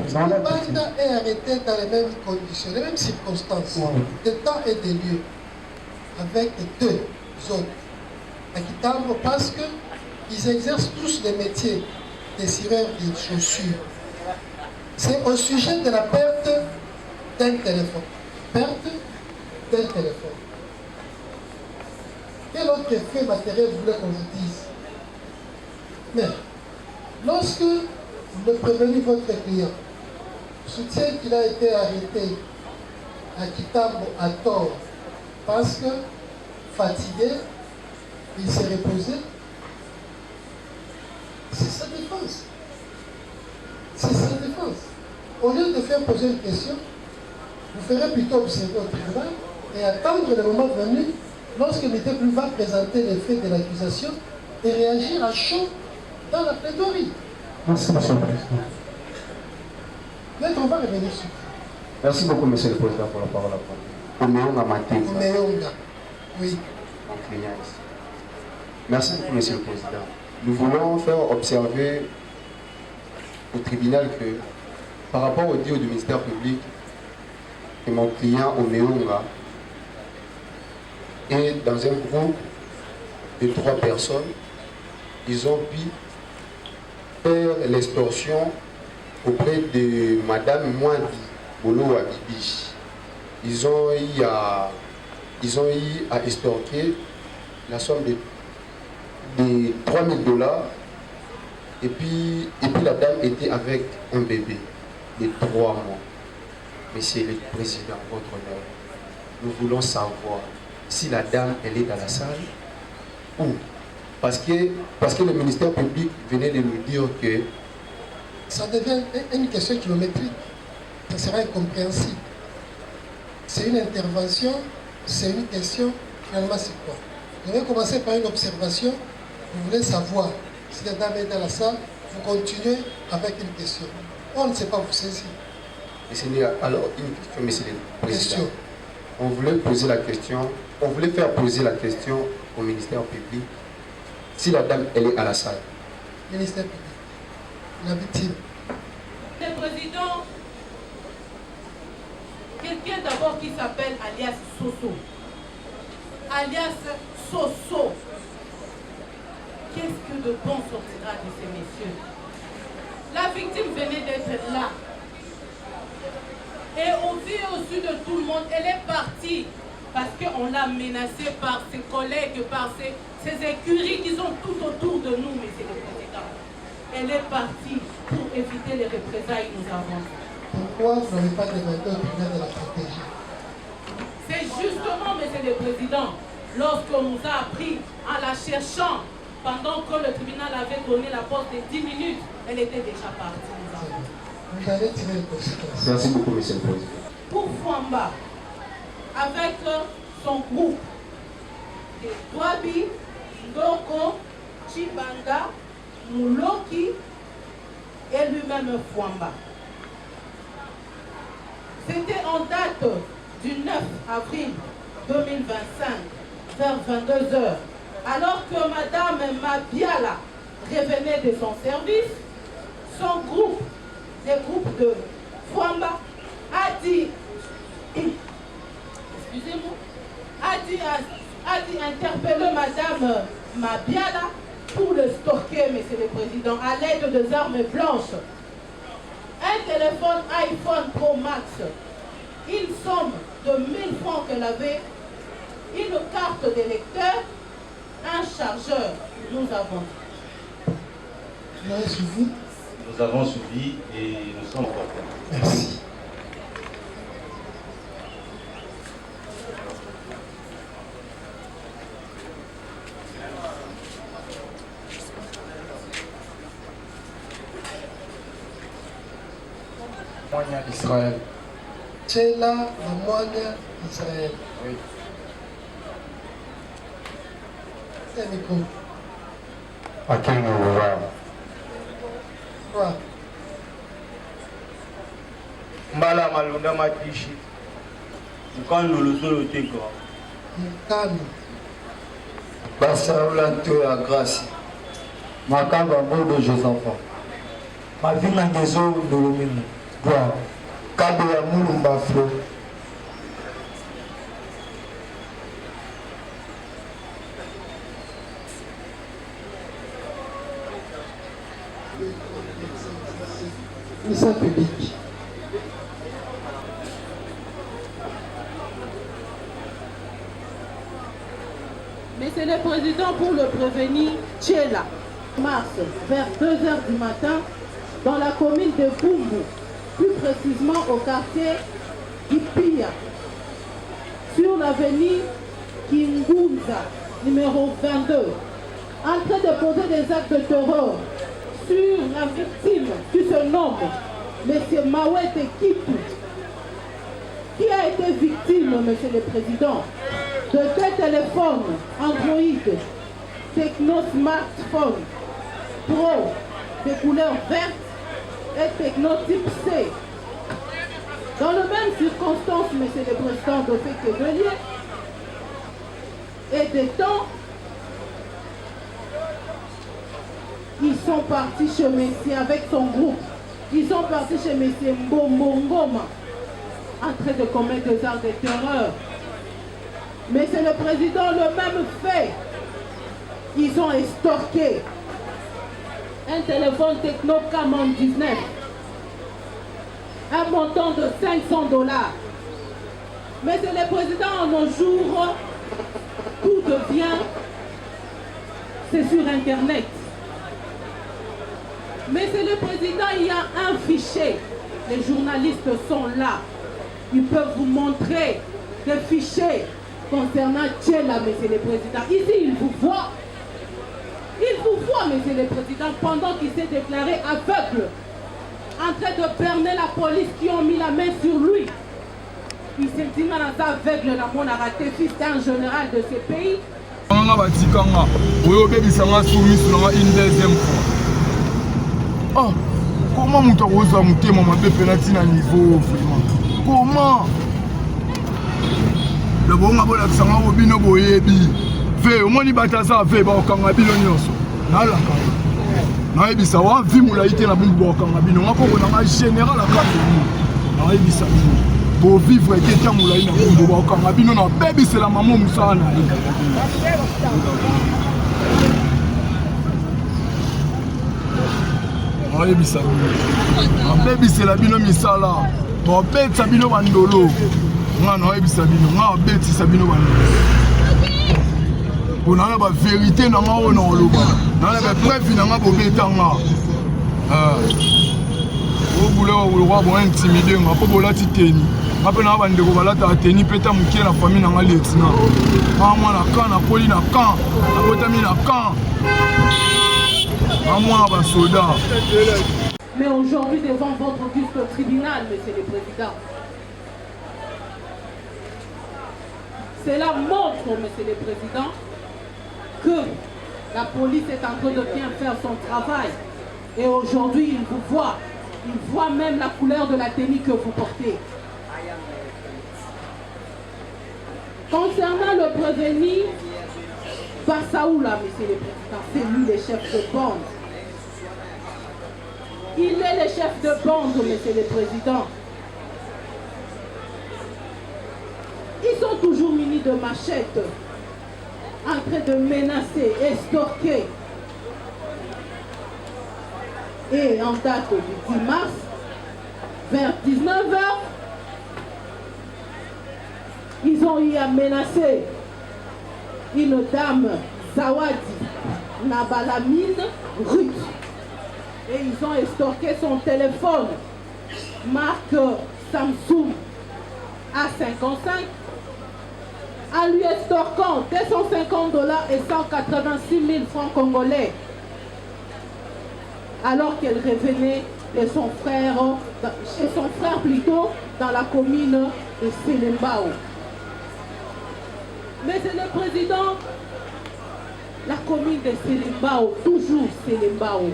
Ibanda est arrêté dans les mêmes conditions, les mêmes circonstances, de temps et de lieu, avec deux autres à Kitambo, parce qu'ils exercent tous les métiers des cireurs de chaussures. C'est au sujet de la perte d'un téléphone. Perte d'un téléphone. Quel autre fait matériel vous voulez qu'on vous dise? Mais, lorsque le prévenu votre client soutient qu'il a été arrêté à Kitambo à tort parce que fatigué, il s'est reposé, c'est sa défense. C'est sa défense. Au lieu de faire poser une question, vous ferez plutôt observer au tribunal et attendre le moment venu lorsque l'unité plus va présenter les faits de l'accusation et réagir à chaud dans la plaidoirie. Merci, Monsieur le Président. Maître, on va revenir sur. Merci beaucoup, Monsieur le Président, pour la parole à prendre. Omeonga Maté. Omeonga, oui. Mon client ici. Merci beaucoup, Monsieur le Président. Nous voulons faire observer au tribunal que, par rapport au dire du ministère public, que mon client Omeonga est dans un groupe de 3 personnes. Ils ont pu faire l'extorsion auprès de Madame Mwandi Bolo Abibi. ils ont eu à estorquer la somme de $3000. Et puis la dame était avec un bébé de 3 mois. Monsieur le Président, votre honneur, nous voulons savoir si la dame, elle est dans la salle ou parce que le ministère public venait de nous dire que ça devient une question kilométrique. Ça sera incompréhensible. C'est une intervention, c'est une question, finalement c'est quoi? Je vais commencer par une observation. Vous voulez savoir si la dame est dans la salle, vous continuez avec une question. On ne sait pas vous saisir. Alors, une question, monsieur le Président. On voulait poser la question, on voulait faire poser la question au ministère public si la dame, elle est à la salle. Ministère public, la victime. Le président, quelqu'un d'abord qui s'appelle alias Soso. Alias Soso. Qu'est-ce que de bon sortira de ces messieurs? La victime venait d'être là. Et au vu et au su de tout le monde, elle est partie parce qu'on l'a menacée par ses collègues, par ses écuries qui sont tout autour de nous, monsieur le Président. Elle est partie pour éviter les représailles que nous avons. Pourquoi vous n'avez pas demandé au tribunal de la protéger? C'est justement, monsieur le Président, lorsqu'on nous a appris en la cherchant, pendant que le tribunal avait donné la porte de 10 minutes, elle était déjà partie. Vous allez tirer les conséquences. Merci beaucoup, monsieur le Président. Pour Fwamba, avec son groupe de Dwabi, Ndoko, Chibanda, Mouloki et lui-même Fwamba. C'était en date du 9 avril 2025, vers 22 h, alors que Madame Mabiala revenait de son service, son groupe, le groupe de Fwamba, a dit, excusez-moi, a dit interpeller Madame Mabiala pour le stocker, monsieur le Président, à l'aide des armes blanches. Un téléphone iPhone Pro Max, une somme de 1000 francs qu'elle avait, une carte de lecteur, un chargeur. Nous avons. Vous avez suivi? Nous avons suivi et nous sommes contents. Merci. Moigna d'Israël. Tchela, la Moigna d'Israël. Oui. C'est un micro. À quel niveau va? Quoi? Mbala malunda matishi. Mkano lozolo teka. Mkano. Basaoula la grâce. Makamba Modo Josepha. Mavina Ngezo Ndolomino. Bois. Kabo ya Mulumba Flo. Ministère public. Monsieur le Président, pour le prévenir, Tchela, mars, vers 2 h du matin, dans la commune de Bumbu, plus précisément au quartier Kipia, sur l'avenue Kingunza, numéro 22, en train de poser des actes de terreur sur la victime qui se nomme M. Mawete Kipu, qui a été victime, Monsieur le Président, de 2 téléphones Android, Techno Smartphone Pro de couleur verte et Techno Type C. Dans les mêmes circonstances, Monsieur le Président, de fait que de lier et des temps, ils sont partis chez Messie avec son groupe. Ils sont partis chez Messie Mbomongoma en train de commettre des actes de terreur. Mais c'est le président le même fait. Ils ont estorqué un téléphone Techno Camon 19, un montant de $500, Monsieur le Président, en nos jours, tout devient, c'est sur Internet. Monsieur le Président, il y a un fichier. Les journalistes sont là. Ils peuvent vous montrer des fichiers concernant Tchela, Monsieur le Président. Ici, il vous voit. Il vous voit, Monsieur le Président, pendant qu'il s'est déclaré aveugle, en train de berner la police qui ont mis la main sur lui. Il s'est dit aveugle, on a raté fils d'un général de ce pays. Oh, comment mon tour a monté mon pénalty à niveau vraiment? Comment? Le bon abon a sang au bino boyebi. Fait au moins il bat ça fait ba okanga bino nyonso. Na la kanga. Na ebisa wa vi mula ite na bumbu okanga bino ngako na général a ka. Na ebisa pour vivre quelqu'un mula ina bumbu okanga bino na baby c'est la maman musana. Baby c'est la bino misala. Bon bête sabino bandolo. Nga na baby sabino, nga bête sabino bandolo. On a la vérité na nga ona loba. Na la preuve na nga bobeta nga. O boule o roi bon intimider nga po bolati teni. Ngape na bandeko balata teni peta mukie na famille na nga letina. Ma mwana kana poli na kan, na botami na kan. Mais aujourd'hui, devant votre auguste tribunal, Monsieur le Président, cela montre, Monsieur le Président, que la police est en train de bien faire son travail. Et aujourd'hui, il vous voit. Il voit même la couleur de la tenue que vous portez. Concernant le prévenu, Bassaoula, Monsieur le Président, c'est lui le chef de bande. Il est le chef de bande, Monsieur le Président. Ils sont toujours munis de machettes, en train de menacer, estorquer. Et en date du 10 mars, vers 19h, ils ont eu à menacer une dame Zawadi Nabalamine Ruth. Et ils ont estorqué son téléphone marque Samsung A55 en lui estorquant $250 et 186 000 francs congolais alors qu'elle revenait de son frère, chez son frère plutôt, dans la commune de Selembao. Mais c'est le président, la commune de Selembao, toujours Selembao.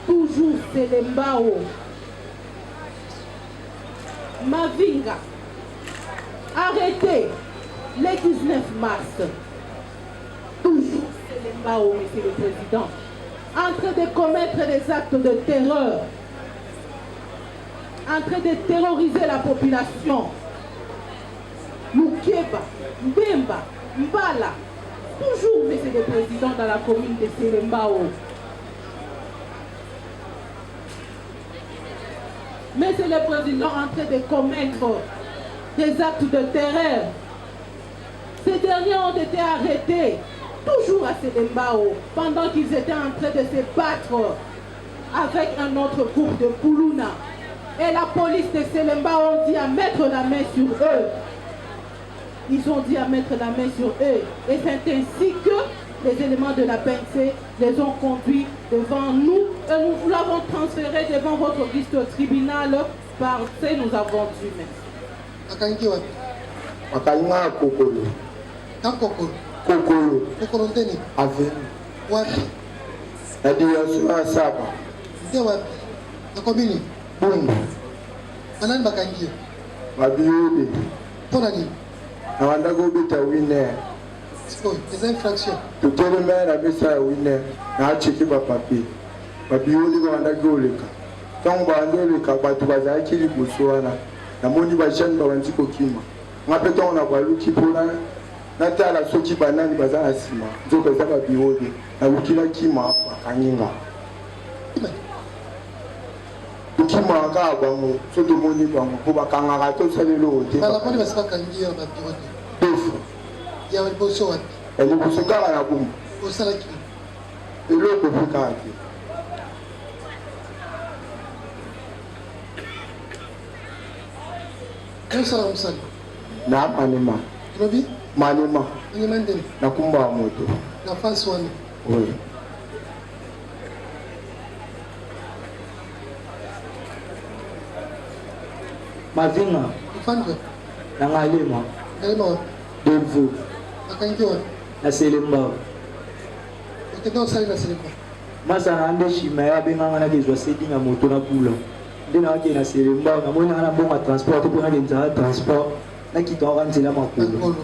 Toujours Selembao. Mavinga, arrêté le 19 mars. Toujours Selembao, Monsieur le Président. En train de commettre des actes de terreur. En train de terroriser la population. Moukeba, Mbemba, Mbala, toujours, Monsieur le Président, dans la commune de Selembao. Monsieur le Président, en train de commettre des actes de terreur. Ces derniers ont été arrêtés, toujours à Selembao, pendant qu'ils étaient en train de se battre avec un autre groupe de Puluna. Et la police de Selembao ont dit à mettre la main sur eux. Ils ont dit à mettre la main sur eux. Et c'est ainsi que les éléments de la PNC les ont conduits devant nous. Et nous l'avons transféré devant votre auguste tribunal parce que nous avons dû mettre. Akalinga Kokolo. Kokolo. Kokolo. Kokolo ndeni. Avenue. Wapi? Adiyasu Asaba. Ndio wapi? Nakomini. Bungu. Anani bakangie? Mabiyude. Pona nini? Na wandago bita winner. Siko, des infractions. Tutele mera bisa winner. Na achiki ba papi. Mabiyude ko wandago oleka. Tangu bandoleka batu bazakili kuswana. Na moni ba jeune ba wanziko kima. Ngapeta ona kwa luki pona. Na tala soki banani bazana sima. Nzoka za ba biyude. Na lukila kima akanyinga. tokimaka kaka bango so tomoni bango mpo bakangaka tosala eloko te balaboni basi bakangi yo na biro te defu ya liboso wapi liboso kaka na bumbu osalaki eloko mpe kaka te osala mosala na manema lobi manema manema ndeni nakumba ya moto na fasi wana oui mavinga mfandwe na ngalema ngalema wapi devu bakangi wapi na selemba okende osali na selemba masana nde shima ya benganga na kezwa sedi na moto na pula nde na wake na selemba namoni na bonga transport to pona kenza transport na kitwa nzela makolo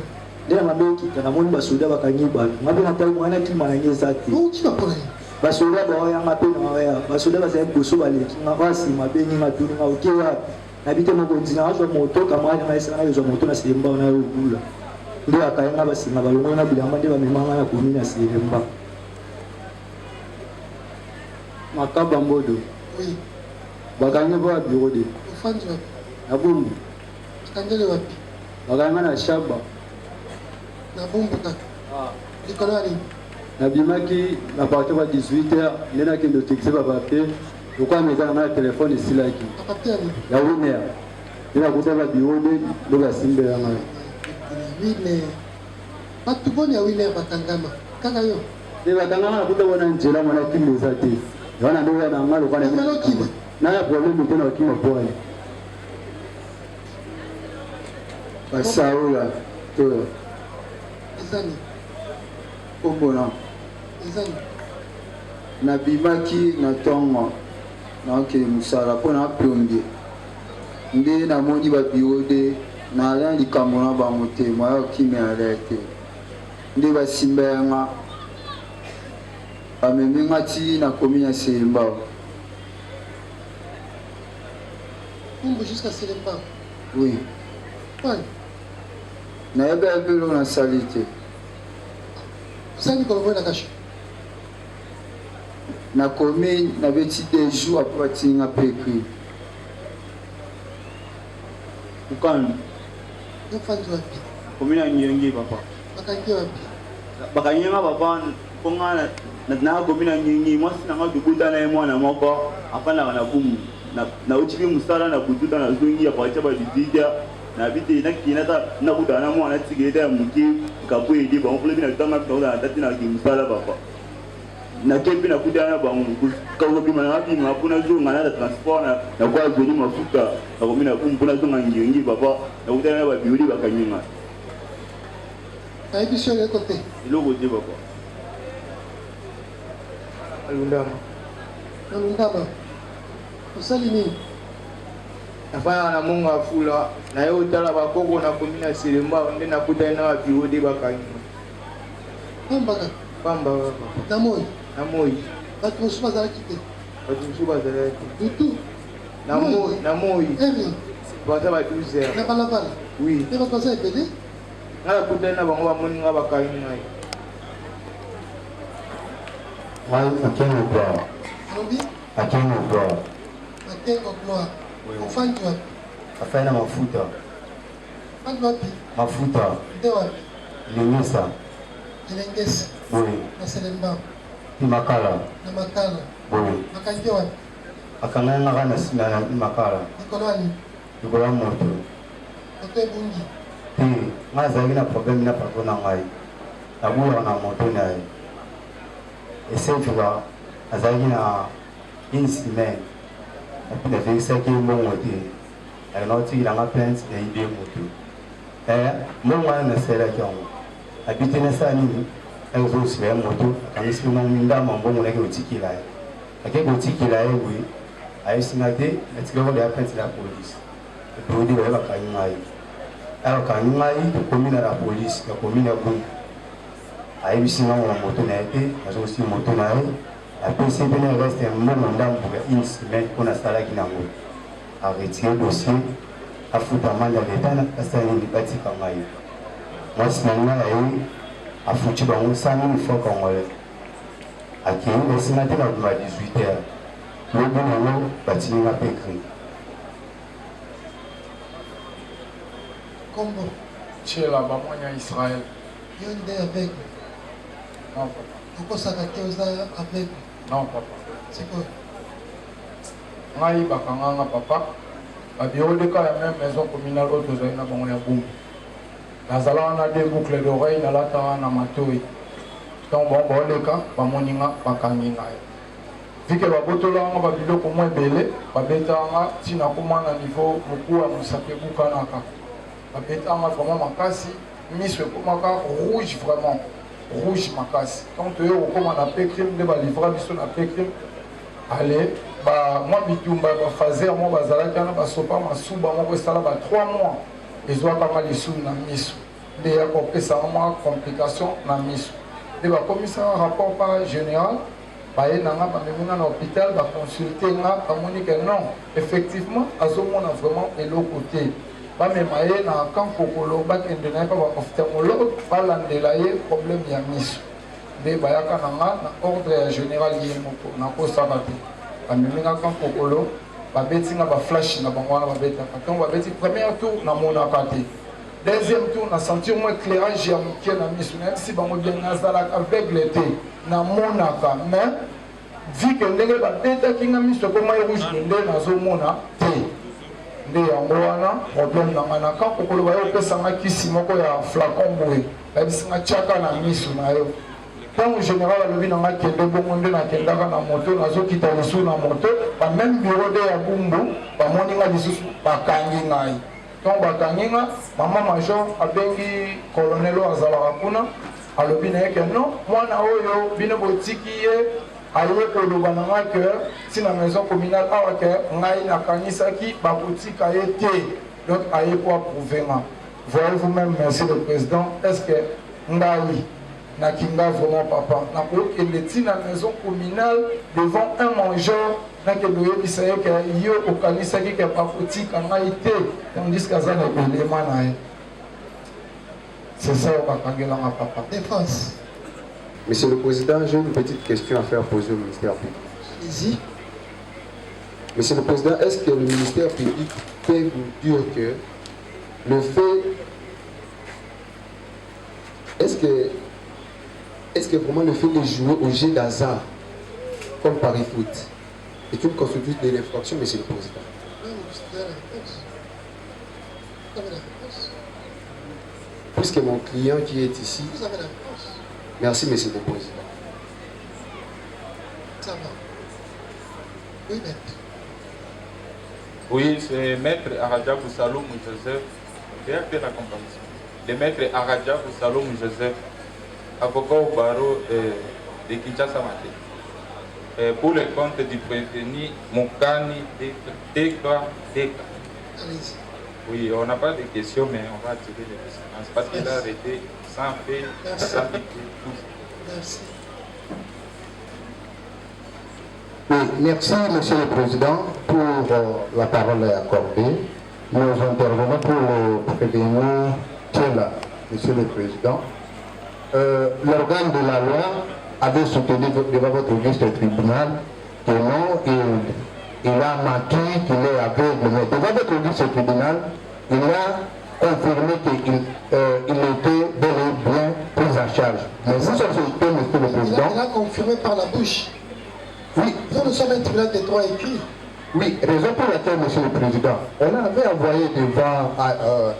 nde na mabe kita namoni basoda bakangi bato ngabe na tayi mwana kima na ngeza te ukima pona basoda baoyanga mpe na waya basoda bazali boso baleki nga basima bengi nga tuni nga oke wapi na bite mokonzi na azwa moto kamwani nga esanga na yozwa moto na selemba na yobula nde akayenga basinga balongoli na bilamba nde bamemanga na komi na selemba makaba mbodo bakangi mpo ya biro de ofandi wapi na bumbu kangele wapi bakanga na shaba na bumbu kaka likolo ya nini nabimaki na partir ba 18h nde nakende otekise bapapier lokwa meza nanga na telefone esilaki ya winer nde nakuta babiro de ndo basimbelanga winer bato boni ya winer bakangama kaka yo nde bakangama nakuta bona nzela mwana kimba eza te wana nde oya nanga lokwa naya probleme te na okima pwani basaola to ezani kombona ezani nabimaki na ntongo nakende mosala mpo naplombe nde namoni babiro de nala likambo na bango te moya okimi ale te nde basimbelanga bameminga ti nakomi na selemba bumbu jusqu'à selemba oui nayebi mpe eloko nasali te osali mikolo boye na kasho nakomi nabeti des jours apo batinga mpe ekri ukani ofandi wapi komi na nyengi papa bakangi wapi bakanyenga papa mponga nakomi na nyengi mwasi nanga tobuta na ye mwana moko afandaka na bumu nauti mosala na bututa nazongi apatia ba 18 na bite nakinata nakutana na mwana tiketa ya moke kapo ede bango mpona mpe natutanga na tati naki mosala papa nake mpe nakutana na bango kakobima na mabima mpona zonga na transport nakwa azoni mafuta nakomi na bumu mpona zonga ngiongi papa nakutana na babioli bakanyenga nayebi so eloko te eloko te papa alundama nalundama osali nini nafanya na mungu afula naye otala bakoko nakomi na selemba nde nakutani na babiro de bakanyima pambaka pamba na moi na moi bato mosusu bazalaki te bato mosusu bazalaki dutu na moi eri baza ba 12 heures na balabala oui mpe bato baza ebele nga nakutani na bango bamoni nga bakangi ngai Akengo Gloire. alobi Akengo Gloire. Akengo Gloire. Ofandi wapi? Afanya mafuta. Ofandi wapi? Mafuta. Nde wapi? Lingisa. Elengesi. Oui. Na Selemba. Makala. Na Makala. Oui. Makangi wapi? Akanganga kana na Makala. Likolo ani? Likolo moto. Moto ebungi. Ngazali na problème na patron na ngai. Abula na moto na ye. Esentuka azali na une semaine. Et puis il a fait un bon moto. Il a dit qu'il a plainte et il est moto. Mon moyen ne sert à rien. Habiter dans sa ligne, elle a aussi un moto. Quand il se met en dame, on va aller au ticket là. Avec le ticket là, oui. A eu signaté, il a dit la police. Le produit va à Kanyai. Alors Kanyai, il commune à la police, il commune à Boum. A eu signaté en moto n'a été, il a aussi moto n'a été. Après, c'est bien resté un moment pour une semaine qu'on a salé qui n'a pas arrêté le dossier, à foutre à mal à l'état, à ça, il est parti comme ça. Moi, c'est maintenant à foutre dans un 100 000 fois qu'on va à qui on est sénateur à 18h. lobi nango batilinga mpe écrit Combo. Tchela bamwanya Israël. Yo nde aveugle. Non papa. Pourquoi ça a été aveugle? Non papa. C'est quoi? Ngai bakanganga papa. Babioleka ya même maison communale oyo tozali na bango ya Bumbu. Nazala na deux boucles d'oreilles nalata na matoi. Donc bon boleka bamoninga bakangi ngai. Vike babotolanga babiloko mwa ebele babetanga ntina koma na niveau moku ya mosape bukanaka. Babetanga vraiment makasi miso ekomaka rouge vraiment rouge makasi. Donc toyo okoma na pe crime nde balivra biso na pe crime. Allez, moi bitumba bafaze moi bazalaki wana basopa masuba moko esala ba 3 mois ezwakanga lisusu na miso nde ya kopesanga mwa complication na miso nde bakomisaka rapport par général baye nanga bameminga na hôpital baconsulte nga bamoni ke non effectivement azomona vraiment eloko te bamema ye na kankokolo bakende na ye mpa baophtalmologue balandela ye problème ya miso nde bayaka na nga na ordre ya général ye moko nakosaka te bameminga kankokolo babetinga baflash na bango wana babetaka donc babeti premier tour namonaka te deuxième tour na sentir mo éclairage ya moke na miso nayebisi bango bien nazalaka aveugle te namonaka mais vi ke ndenge babetaki nga miso ekoma rouge nde nazomona te nde yango wana problème na nga na kankokolo baye opesanga kisi moko ya flacon boye bayebisinga tiaka na miso na yo ntango général alobi na nga kende bongo nde nakendaka na moto nazokita lisusu na moto bameme bureau de ya Bumbu bamoni nga lisusu bakangi ngai donc bakangi nga mama major abengi colonel oyo azalaka kuna alobi na ye ke non mwana oyo bino botiki ye aye koloba na nga ke ntina maison communale awa ke ngai nakanisaki bakotika ye te donc aye po approuve nga voyez vous-même merci le président est ce que ngai nakinga vraiment papa nakokende ntina maison communale devant un mangeur nakende oyebisa ye ke yo okanisaki ke bakotika ngai te tandis ke aza na elema na ye c'est ça oyo bakangelanga papa défense. Monsieur le Président, j'ai une petite question à faire poser au ministère public. Allez-y. Monsieur le Président, est-ce que le ministère public peut vous dire que le fait... Est-ce que vraiment le fait de jouer au jeu d'hasard, comme Paris Foot, est une constitution de l'infraction, Monsieur le Président? Puisque mon client qui est ici... Vous avez la réponse. Merci, Monsieur le Président. Ça va. Oui, maître. Oui, c'est Maître Aradja Boussaloum Joseph, directeur de la compagnie. Le Maître Aradja Boussaloum Joseph, avocat au barreau de Kinshasa Maté. Pour le compte du prévenu Mokani Deka. Allez-y. Oui, on n'a pas de questions, mais on va attirer les conséquences parce qu'il a arrêté sans fait, sans piquer, tout. Merci. Oui, merci, Monsieur le Président, pour la parole accordée. Nous intervenons pour le prévenu Tchela, Monsieur le Président. L'organe de la loi avait soutenu devant votre auguste tribunal que non, il a manqué, qu'il est aveugle, mais devant votre auguste tribunal, il a confirmé qu'il était bel et bien pris en charge. Mais vous acceptez, Monsieur le Président. Il a confirmé par la bouche. Oui. Nous sommes un tribunal des droits écrits. Oui, raison pour laquelle, Monsieur le Président, on avait envoyé devant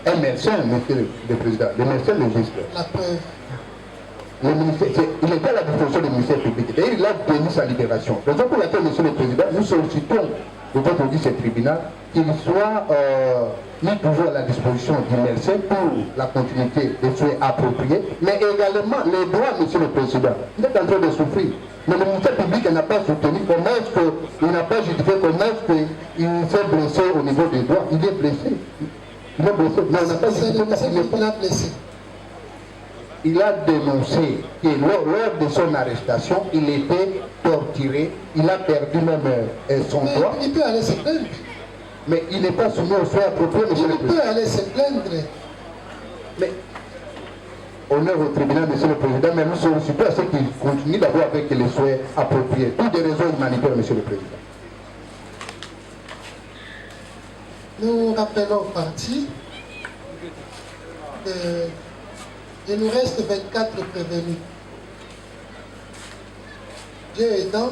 un médecin, Monsieur le Président, le médecin légiste. La preuve. Le ministère, il était à la disposition du ministère public. D'ailleurs, il a obtenu sa libération. Raison pour laquelle, Monsieur le Président, nous sollicitons de votre auguste tribunal qu'il soit mis toujours à la disposition du médecin pour la continuité des soins appropriés, mais également les droits, Monsieur le Président. Il est en train de souffrir. Mais le ministère public n'a pas soutenu. Comment est-ce qu'il n'a pas justifié? Comment est-ce qu'il s'est blessé au niveau des droits? Il est blessé. Il est blessé. Mais on n'a pas justifié. Il a dénoncé que lors de son arrestation, il était torturé, il a perdu même son droit. Il peut aller se plaindre. Mais il n'est pas soumis aux soins appropriés, Monsieur le Président. Il peut aller se plaindre. Mais honneur au tribunal, Monsieur le Président, mais nous sollicitons à ce qu'il continue d'abord avec les soins appropriés. Toutes des raisons humanitaires, Monsieur le Président. Nous rappelons au parti qu'il nous reste 24 prévenus. Dieu aidant,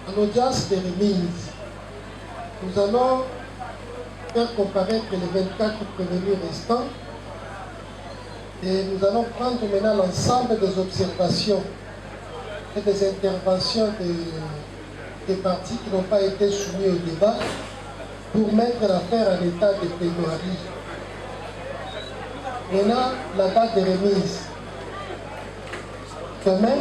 en audience de remise, nous allons faire comparaître les 24 prévenus restants et nous allons prendre maintenant l'ensemble des observations et des interventions des partis qui n'ont pas été soumis au débat pour mettre l'affaire en état de plaidoirie. Maintenant, la date de remise. Demain.